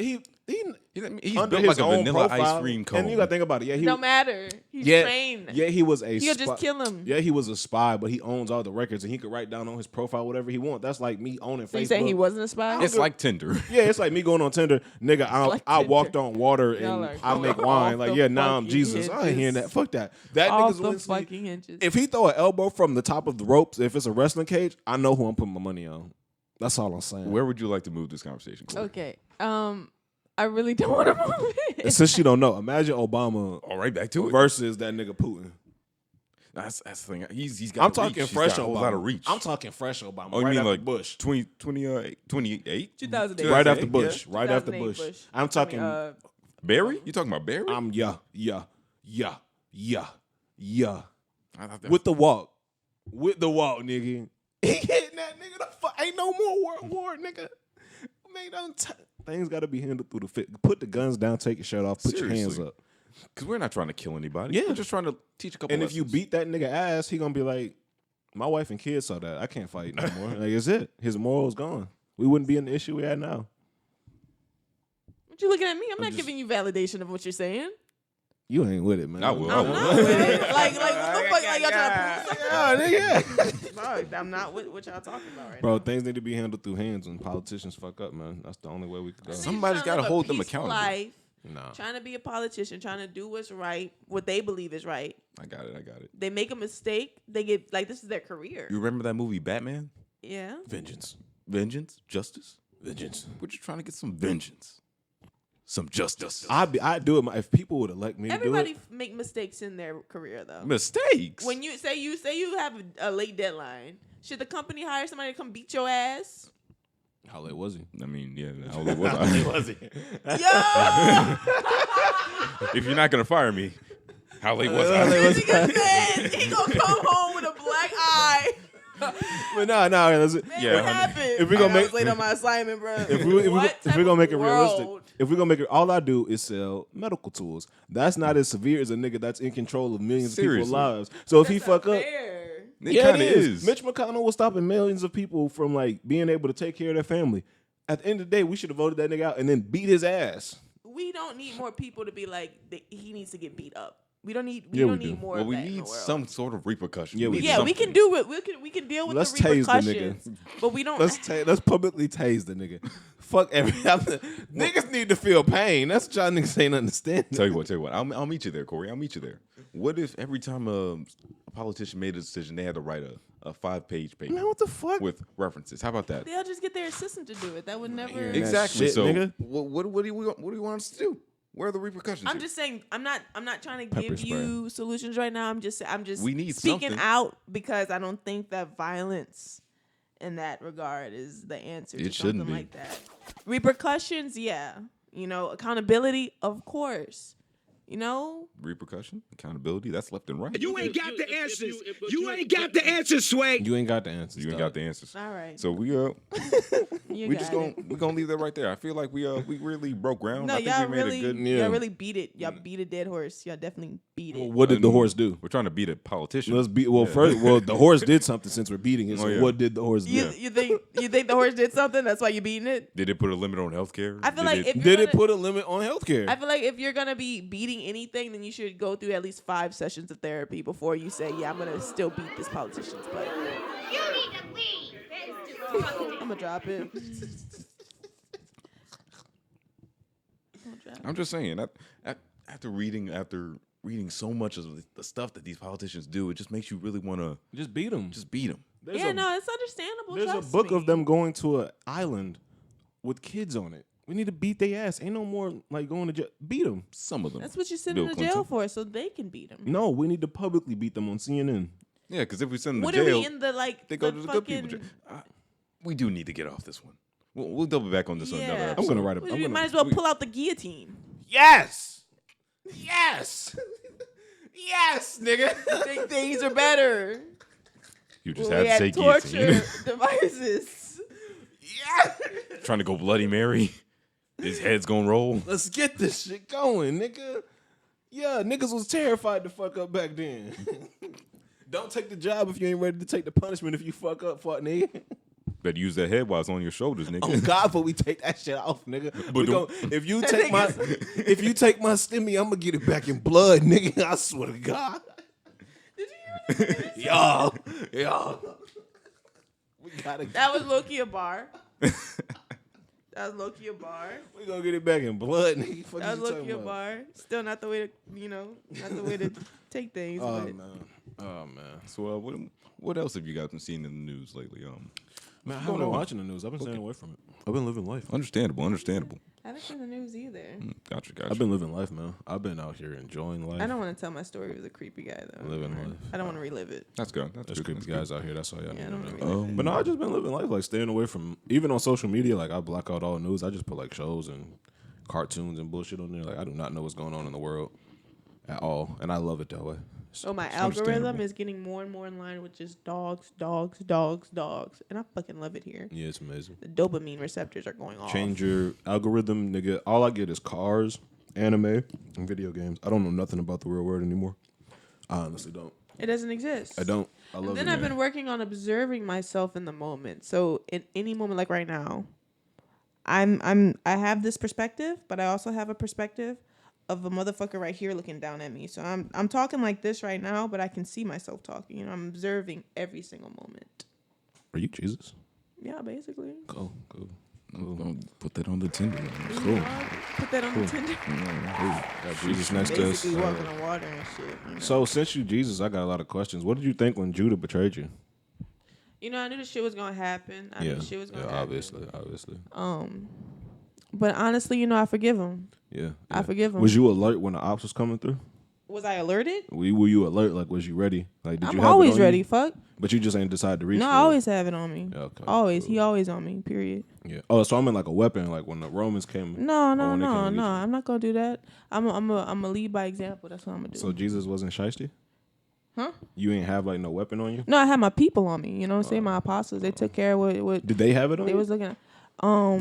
He's under built his like a own vanilla profile, ice cream cone. And you gotta think about it. Yeah, he No matter. He's yeah, trained. yeah, he was a. He'll spy. just kill him. Yeah, he was a spy, but he owns all the records, and he could write down on his profile whatever he wants. That's like me owning So Facebook. you saying he wasn't a spy? It's like Tinder. Yeah, it's like me going on Tinder, nigga. I walked on water Y'all and are I make going wine. off Like, the yeah, now I'm fucking Jesus. I ain't hearing hinges. that. Fuck that. That Off nigga's the Zelensky. fucking hinges. If he throw an elbow from the top of the ropes, if it's a wrestling cage, I know who I'm putting my money on. That's all I'm saying. Where would you like to move this conversation, Kori? Okay. I really don't want to move it. And since she don't know, imagine Obama All right, back to it. versus that nigga Putin. That's the thing. He's got. I'm talking reach. fresh He's got a Obama. whole lot of reach. I'm talking fresh Obama. Oh, you right mean after like Bush. 28? 2008. Right after 2008, Bush. yeah. Right after 2008 Bush. I'm talking. Barry? You talking about Barry? I'm yeah. I thought that With the walk, nigga. He hitting that nigga. The fuck ain't no more world war, nigga. Man, things got to be handled through the fit. Put the guns down. Take your shirt off. Put your hands Seriously. up. Because we're not trying to kill anybody. Yeah. We're just trying to teach a couple And if you lessons. beat that nigga ass, he gonna be like, my wife and kids saw that. I can't fight no more. Like, it's it. His morals gone. We wouldn't be in the issue we had now. What you looking at me? I'm not giving you validation of what you're saying. You ain't with it, man. I will. I'm not with it. Like what the fuck? Like y'all trying to prove something? Yeah, nigga. No, I'm not with what y'all talking about right Bro, now. things need to be handled through hands when politicians fuck up, man. That's the only way we could go. Somebody's Trying got to live a hold them peaceful accountable. Life, Nah. trying to be a politician, trying to do what's right, what they believe is right. I got it. They make a mistake. They get like this is their career. You remember that movie Batman? Yeah. Vengeance. Vengeance? Justice? Vengeance. We're just trying to get some vengeance. Some justice. I do it. If people would elect me to do Everybody it. make mistakes in their career though. Mistakes? When you say you have a late deadline, should the company hire somebody to come beat your ass? How late was he? I mean, yeah, how old was I? Was he? Yo! If you're not going to fire me, how late was I? This nigga said he gonna come home with a black eye. But no. Man, Yeah, what honey. happened? If we gonna I make- was late on my assignment, bro. If we're gonna make it realistic, world? if we're gonna make it, all I do is sell medical tools. That's not as severe as a nigga that's in control of millions of people's Seriously. lives. So if he That's not fuck up, fair. It yeah, kind of it is. Mitch McConnell was stopping millions of people from like being able to take care of their family. At the end of the day, we should have voted that nigga out and then beat his ass. We don't need more people to be like he needs to get beat up. We don't need. Yeah, we don't do. need more. Well, of we that in the need world. some sort of repercussion. Yeah, we need do. Yeah, we can something. do it. We can deal with Let's the tase the repercussions, nigga. but we don't. Let's publicly tase the nigga. Fuck every niggas need to feel pain. That's what y'all niggas ain't understand. Tell you what. I'll meet you there, Kori. I'll meet you there. What if every time a politician made a decision, they had to write a 5-page paper Man, what the fuck? with references? How about that? They'll just get their assistant to do it. That would never. that Exactly. shit, So, nigga. what do you want us to do? Where are the repercussions? I'm here? just saying. I'm not trying to Pepper give spray. you solutions right now. I'm just. We need speaking something. out because I don't think that violence in that regard is the answer. It to shouldn't something be. like that. Repercussions, yeah. Accountability, of course. repercussion, accountability. That's left and right. You ain't got the answers. You ain't got the answers, Sway. You ain't got the answers. You ain't got the answers. All right. So we You we got just it. gonna leave that right there. I feel like we really broke ground. No, I think y'all we made really, a good. Yeah. y'all really beat it. Y'all beat a dead horse. Y'all definitely beat it. What did the horse do? We're trying to beat a politician. Let's beat. Well, first, the horse did something since we're beating it. So Oh, yeah. what did the horse do? You think the horse did something? That's why you're beating it. Did it put a limit on healthcare? I feel like if you're Did it gonna- put a limit on healthcare? I feel like if you're gonna be beating anything, then you should go through at least 5 sessions of therapy before you say, "Yeah, I'm gonna still beat this politician's butt." You need to leave. I'm gonna drop it. I'm just saying that after reading so much of the stuff that these politicians do, it just makes you really want to Just beat them. just beat them. Yeah, no, it's understandable. There's a trust book me. of them going to an island with kids on it. We need to beat their ass. Ain't no more like going to jail. Beat them. Some of them. That's what you send Bill them to jail Clinton. for, so they can beat them. No, we need to publicly beat them on CNN. Yeah, because if we send them What to are jail, we in the like? they go the to the good people. fucking- Jail. We do need to get off this one. We'll double back on this on another Yeah. episode. I'm gonna write a. We I'm gonna, might as well pull out the guillotine. Yes. Yes. Yes, nigga. Think things are better. You just When we had to had say torture guillotine. devices. Yeah. Trying to go Bloody Mary. His head's gonna roll. Let's get this shit going, nigga. Yeah, niggas was terrified to fuck up back then. Don't take the job if you ain't ready to take the punishment if you fuck up, fuck nigga. Better use that head while it's on your shoulders, nigga. Oh God, but we take that shit off, nigga. But If you take my stimmy, I'm gonna get it back in blood, nigga. I swear to God. Y'all. We gotta. That was low-key a bar. That was low-key a bar. We gonna get it back in blood, nigga. Fuck That you was talking low-key a about? bar. Still not the way to, not the way to take things. Oh but man. So what else have you guys been seeing in the news lately? Man, I haven't been watching the news. I've been staying away from it. I've been living life. Understandable. I haven't seen the news either. Gotcha. I've been living life, man. I've been out here enjoying life. I don't want to tell my story with a creepy guy though. Living life. I don't want to relive it. That's good. There's good. creepy guys out here. That's all y'all Yeah, I need don't to want know. to relive it. But no, I just been living life, like staying away from, even on social media, like I block out all news. I just put like shows and cartoons and bullshit on there. Like I do not know what's going on in the world at all. And I love it that way. So my It's algorithm understandable. is getting more and more in line with just dogs, and I fucking love it here. Yeah, it's amazing. The dopamine receptors are going off. Change your algorithm, nigga. All I get is cars, anime, and video games. I don't know nothing about the real world anymore. I honestly don't. It doesn't exist. I don't. I love And then it. I've been working on observing myself in the moment. So in any moment, like right now, I have this perspective, but I also have a perspective of a motherfucker right here looking down at me. So I'm talking like this right now, but I can see myself talking. I'm observing every single moment. Are you Jesus? Yeah, basically. Cool. Don't put that on the Tinder. Cool. Put that on the Tinder. Got Jesus next to us. Basically walking on water and shit. So since you Jesus, I got a lot of questions. What did you think when Judah betrayed you? I knew the shit was gonna happen. I knew the shit was gonna happen. Obviously. But honestly, I forgive him. Yeah. I forgive him. Was you alert when the ops was coming through? Was I alerted? Were you alert? Like, was you ready? Like, did I'm you have always it on ready. You? Fuck. But you just ain't decide to reach. No, for I it. always have it on me. Yeah, okay. Always. Cool. He always on me. Period. Yeah. Oh, so I'm in like a weapon. Like when the Romans came. No. when they came to get you. I'm not gonna do that. I'm a lead by example. That's what I'm gonna do. So Jesus wasn't shiesty? Huh? You ain't have like no weapon on you? No, I had my people on me. You know what I'm saying? My apostles. They took care of what Did they have it on they you? was looking at.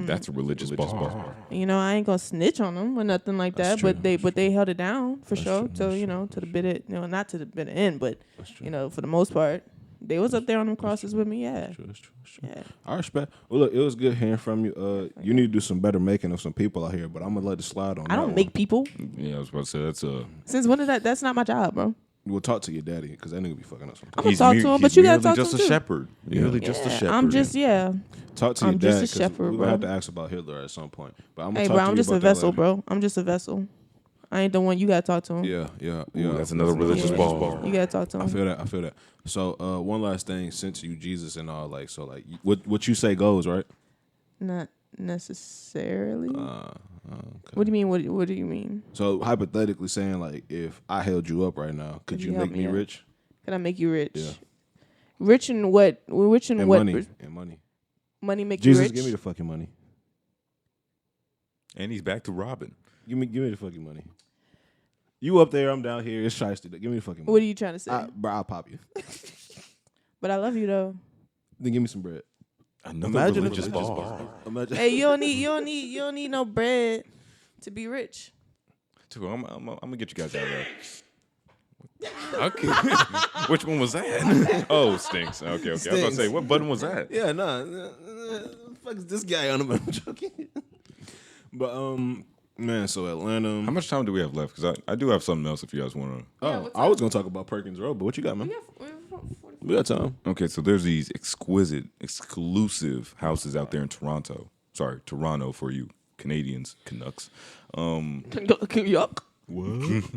That's a religious bar. I ain't gonna snitch on them or nothing like That's that. true. But they held it down for sure. true. To the bitter, not to the bitter end, but for the most part, they was up there on them crosses with me. Yeah. That's true. Yeah. I respect. Well, look, it was good hearing from you. You need to do some better making of some people out here, but I'm gonna let it slide on. I that don't one. make people. Yeah, I was about to say that's Since when did that? That's not my job, bro. We'll talk to your daddy because that nigga be fucking up sometimes. I'm gonna talk to him, but you gotta talk to him just too. a shepherd. Yeah. Merely just a shepherd. I'm just Talk to your I'm dad just a because shepherd, we're gonna bro. have to ask about Hitler at some point. But I'm gonna Hey, talk bro, to I'm you just a about that vessel, later. bro. I'm just a vessel. I ain't the one. You gotta talk to him. Yeah. Ooh, that's another religious Yeah. bar. You gotta talk to him. I feel that. So one last thing, since you Jesus and all, like, so like what you say goes, right? Not necessarily. Okay. What do you mean? What do you mean? So hypothetically saying, like, if I held you up right now, could you help make me me out? rich? Can I make you rich? Yeah. Rich in what? Rich in And what? money. And money. Money make Jesus, you rich. give me the fucking money. And he's back to robbing. Give me the fucking money. You up there, I'm down here. It's shiesty. Give me the fucking money. What are you trying to say? Bro, I'll pop you. But I love you though. Then give me some bread. Another Imagine religious if- bar. Imagine. Hey, you don't need no bread to be rich. Too, I'm gonna get you guys out of there. Okay. Which one was that? Oh, stinks. Okay. I was about to say, what button was that? Yeah, nah. Fuck is this guy on him? I'm joking. But man, so Atlanta. How much time do we have left? Because I do have something else if you guys want to. Yeah, Oh, what's I was gonna talk about Perkins Road, but what you got, man? We got time. Okay, so there's these exquisite, exclusive houses out there in Toronto. Sorry, Toronto for you Canadians, Canucks. Yuck. What?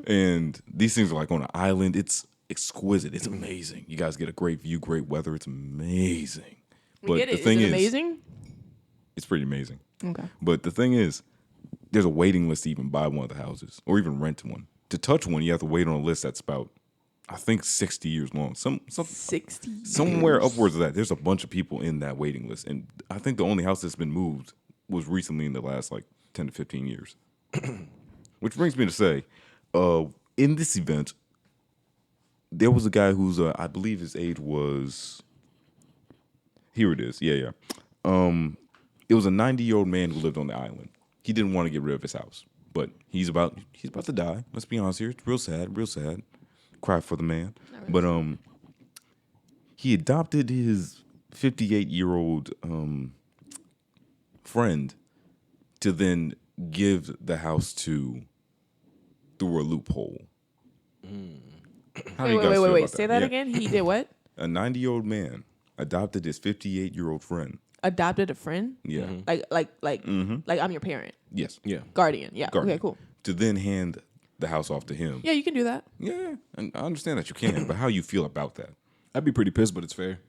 And these things are like on an island. It's exquisite. It's amazing. You guys get a great view, great weather. It's amazing. But Get it? the thing Is it is, amazing? it's pretty amazing. Okay. But the thing is, there's a waiting list to even buy one of the houses or even rent one. To touch one, you have to wait on a list that's about, I think, 60 years long. 60. Somewhere years. upwards of that. There's a bunch of people in that waiting list. And I think the only house that's been moved was recently in the last like 10 to 15 years. Which brings me to say, in this event, there was a guy who's I believe his age was. Here it is. Yeah. It was a 90-year-old man who lived on the island. He didn't want to get rid of his house, but he's about to die. Let's be honest here. It's real sad. Real sad. Cry for the man. But he adopted his 58-year-old friend to then give the house to through a loophole. How do you guys feel Wait. about Say that again. He did what? A 90-year-old man adopted his 58-year-old friend. Adopted a friend? Yeah. Like I'm your parent. Yes. Yeah. Guardian. Yeah. Guardian. Okay, cool. To then hand the house off to him. Yeah, you can do that. Yeah. And I understand that you can, but how you feel about that? I'd be pretty pissed, but it's fair.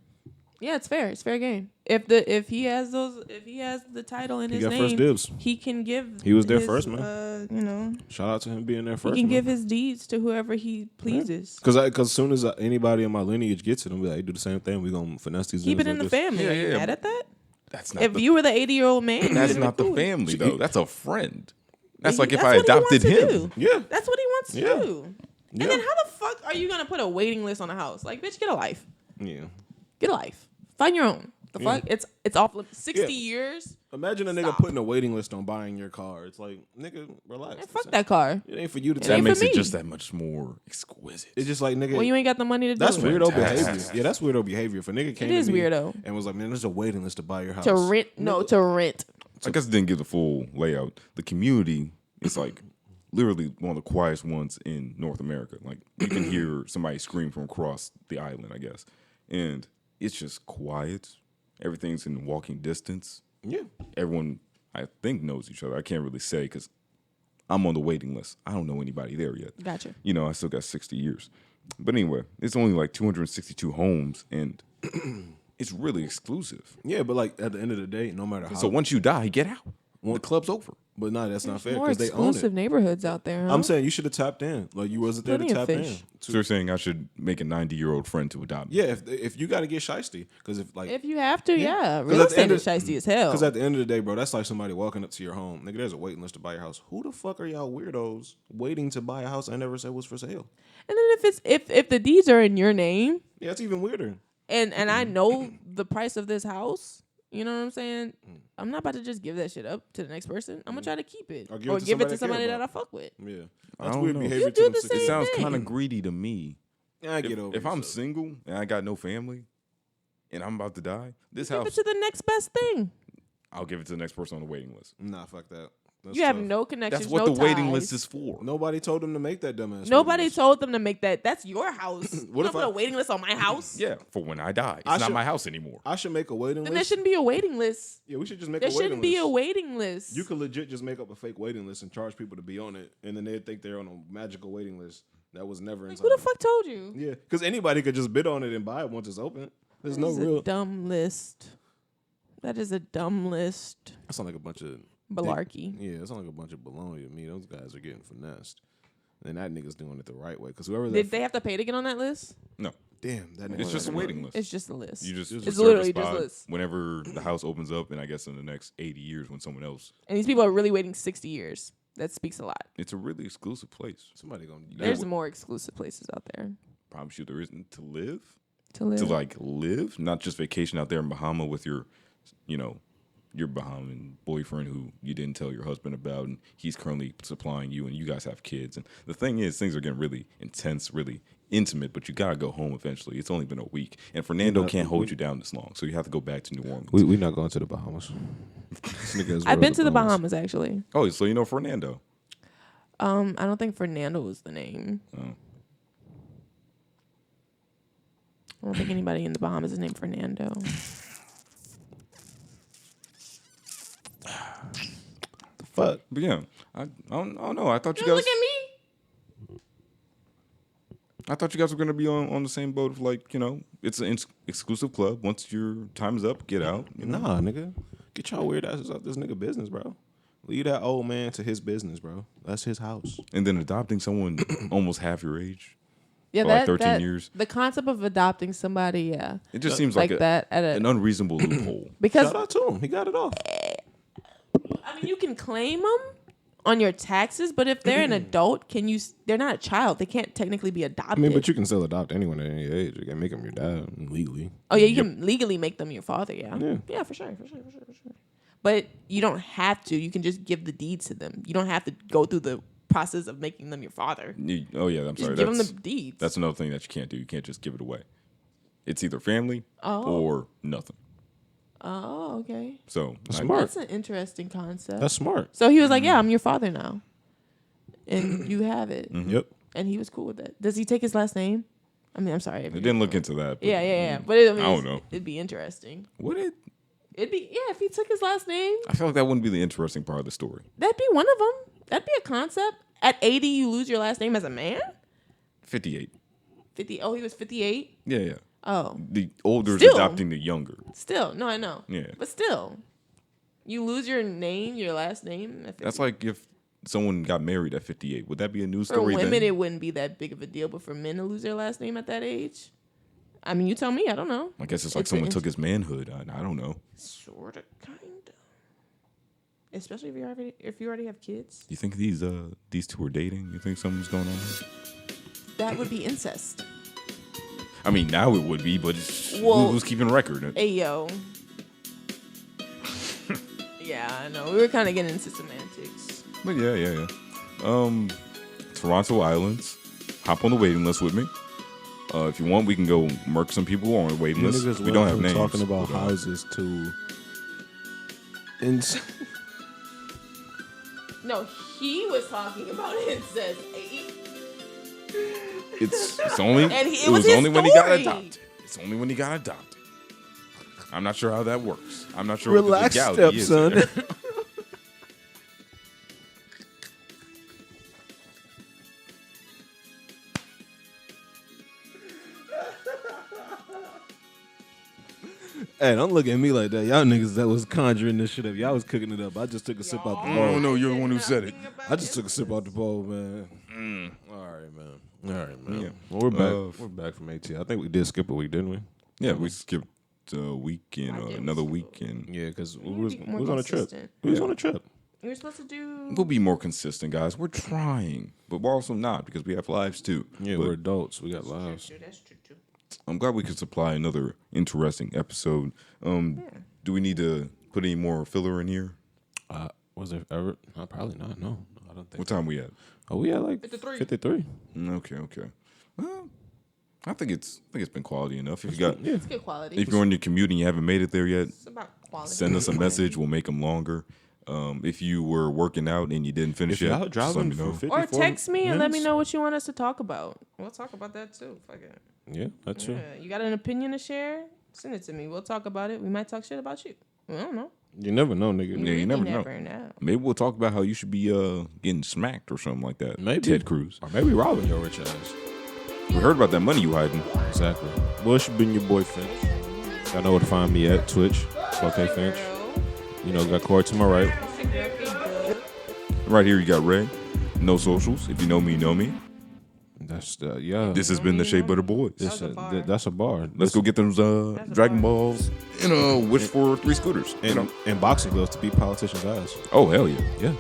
Yeah, it's fair. It's fair game. If he has the title in his got name, first dibs. he can give. He was there his, first, man. You know, Shout out to him being there first. he can give his deeds to whoever he pleases. Because as soon as anybody in my lineage gets it, I'm like, do the same thing. We gonna finesse these. Keep it niggas in the like this. family. Are you Yeah. mad at that? That's not If you were the 80-year-old man, that's you'd not be the cool. family though. That's a friend. That's But like if that's I what he wants adopted to him. do. Yeah. That's what he wants to Yeah. do. Yeah. And then how the fuck are you gonna put a waiting list on a house? Like, bitch, get a life. Yeah. Get a life. Find your own. The Yeah. fuck? It's off limits. 60 Yeah. years. Imagine a nigga Stop. putting a waiting list on buying your car. It's like, nigga, relax. Man, fuck that car. It ain't for you to It tell That ain't me. for makes it me. just that much more exquisite. It's just like, nigga. Well, you ain't got the money to do That's it. weirdo Fantastic. behavior. Yeah, that's weirdo behavior. If a nigga came is to me weirdo. and was like, man, there's a waiting list to buy your house. To rent. No, to rent. I guess it didn't give the full layout. The community is like literally one of the quietest ones in North America. Like you can hear somebody scream from across the island, I guess. And it's just quiet. Everything's in walking distance. Yeah. Everyone, I think, knows each other. I can't really say because I'm on the waiting list. I don't know anybody there yet. Gotcha. You know, I still got 60 years. But anyway, it's only like 262 homes, and it's really exclusive. Yeah, but like at the end of the day, no matter how. So once you die, get out. The club's over. But no, that's not fair More because they own exclusive it. neighborhoods out there. Huh? I'm saying you should have tapped in. Like you wasn't there to Plenty of tap in. fish. So you're saying I should make a 90-year-old friend to adopt me? Yeah, if you got to get shiesty, because if you have to, yeah. 'Cause Real at the estate end is shiesty as hell. Because at the end of the day, bro, that's like somebody walking up to your home. Nigga, there's a waiting list to buy your house. Who the fuck are y'all weirdos waiting to buy a house I never said was for sale? And then if the deeds are in your name, Yeah, it's even weirder. and I know the price of this house, you know what I'm saying? I'm not about to just give that shit up to the next person. I'm gonna try to keep it Or or give give it it to to somebody somebody that that I care fuck with. Yeah, I that's don't weird know. behavior. You to do them the 60 It same sounds thing. kind of greedy to me. Yeah, I get over. If I'm yourself. single and I got no family and I'm about to die, this Give it house, to the next best thing. I'll give it to the next person on the waiting list. Nah, fuck that. That's You have tough. no connections. That's what no the waiting ties. list is for. Nobody told them to make that dumbass. Nobody waiting list. told them to make that. That's your house. You What don't if put I- a waiting list on my house. Yeah, for when I die. It's I not should- my house anymore. I should make a waiting Then there list. shouldn't be a waiting list. Yeah, we should just make There a waiting shouldn't be list. a waiting list. You could legit just make up a fake waiting list and charge people to be on it, and then they'd think they're on a magical waiting list that was never inside. Who the of it. fuck told you? Yeah, because anybody could just bid on it and buy it once it's open. There's no This is real. a dumb list. That is a dumb list. That sounds like a bunch of Malarkey. Yeah, it sounds like a bunch of baloney to me. Those guys are getting finessed, and that nigga's doing it the right way. Because whoever Did they have to pay to get on that list? No, damn that nigga. it's just a waiting list. It's just a list. You just It's reserve literally a just spot lists. whenever the house opens up, and I guess in the next 80 years when someone else. And these people are really waiting 60 years. That speaks a lot. It's a really exclusive place. Somebody gonna. There's more exclusive places out there Promise you, there isn't to live. to live. To like live, not just vacation out there in Bahama with your, you know, your Bahaman boyfriend who you didn't tell your husband about, and he's currently supplying you, and you guys have kids. And the thing is, things are getting really intense, really intimate, but you gotta go home eventually. It's only been a week, and Fernando can't hold you down this long, so you have to go back to New Orleans. we not going to the Bahamas. This nigga is I've been real to the Bahamas actually. Oh, so you know Fernando? I don't think Fernando was the name. Oh. I don't think anybody in the Bahamas is named Fernando. The fuck. But yeah, I don't know. I thought you Don't guys. look at me. I thought you guys were gonna be on the same boat of like, you know, it's an exclusive club. Once your time's up, get out. You know? Nah, nigga. Get y'all weird asses out this nigga business, bro. Leave that old man to his business, bro. That's his house. And then adopting someone almost half your age. Yeah, For that, like 13 that- years. The concept of adopting somebody, yeah, It just seems like like that at an a unreasonable loophole. because Shout out to him. He got it off. I mean you can claim them on your taxes, but if they're an adult, they're not a child. They can't technically be adopted. I mean, but you can still adopt anyone at any age. You can make them your dad legally. Oh, yeah, you can legally make them your father, yeah. Yeah. Yeah, for sure. But you don't have to. You can just give the deeds to them. You don't have to go through the process of making them your father. Oh yeah, I'm Just sorry. give them the deeds. That's another thing that you can't do. You can't just give it away. It's either family or nothing. Oh, okay. So That's smart. That's an interesting concept. That's smart. So he was like, yeah, I'm your father now. And you have it. Yep. And he was cool with that. Does he take his last name? I mean, I'm sorry. I didn't look into that. But, Yeah. But I don't know. It'd be interesting. Would it? It'd be, if he took his last name, I feel like that wouldn't be the interesting part of the story. that'd be one of them. That'd be a concept. At 80, you lose your last name as a man? 58. 50. Oh, he was 58? Yeah. Oh. The older is Still. adopting the younger. Still. No, I know. Yeah. But still. You lose your name, your last name at 50. That's like if someone got married at 58. Would that be a news For story women, then? it wouldn't be that big of a deal. But for men to lose their last name at that age? I mean, you tell me. I don't know. I guess it's like It's someone an took his manhood. I don't know. Sort of, kind of. Especially if you already have kids. You think these two are dating? You think something's going on? That would be incest. I mean, now it would be, but who's keeping record? Hey, yo. Yeah, I know. We were kind of getting into semantics. But yeah. Toronto Islands. Hop on the waiting list with me. If you want, we can go murk some people on the waiting list. Niggas We don't went have from names. talking about but, houses to. No, he was talking about incest. It's only And it was his only when he got story. adopted. It's only when he got adopted. I'm not sure how that works. I'm not sure Relax, what the legality is stepson. there. Hey, don't look at me like that. Y'all niggas that was conjuring this shit up. Y'all was cooking it up. I just took a sip out the bowl. Oh no, you're the one who said it. I just took a sip out the bowl, man. All right, man. Yeah. Well, we're back. We're back from ATL. I think we did skip a week, didn't we? Yeah, we skipped a week and I did. another week, and Yeah, because we need to was, be we more was on a trip. consistent. We was on a trip. You were supposed to do. we'll be more consistent, guys. We're trying, but we're also not because we have lives too. Yeah, But we're adults. We got lives. That's true, too. I'm glad we could supply another interesting episode. Do we need to put any more filler in here? Was there ever? No, probably not. No, I don't think. What time we at? Oh, we had like 53. Okay. Well, I think it's been quality enough. If you got, Yeah. It's good quality. if you're on your commute and you haven't made it there yet, It's about quality. send us a message. We'll make them longer. If you were working out and you didn't finish If yet, y'all just let driving me for know. 54 Or text me and let me minutes? know what you want us to talk about. We'll talk about that too. Fuck it. Yeah, that's true. Yeah. You got an opinion to share? Send it to me. We'll talk about it. We might talk shit about you. I don't know. You never know, nigga. Yeah, you never know. know. Maybe we'll talk about how you should be getting smacked or something like that. Maybe. Ted Cruz. Or maybe robbing your rich ass. We heard about that money you hiding. Exactly. Bush been your boy Finch. Y'all know where to find me at Twitch. It's okay, Finch. You know, got Kori to my right. Right here, you got Ray. No socials. If you know me, you know me. That's yeah. This has been the Shea Butter Boys. This, That's a bar. that's a bar. Let's go get those a Dragon bar. Balls and wish for 3 scooters. You know? And boxing gloves to beat politicians' ass. Oh hell yeah! Yeah.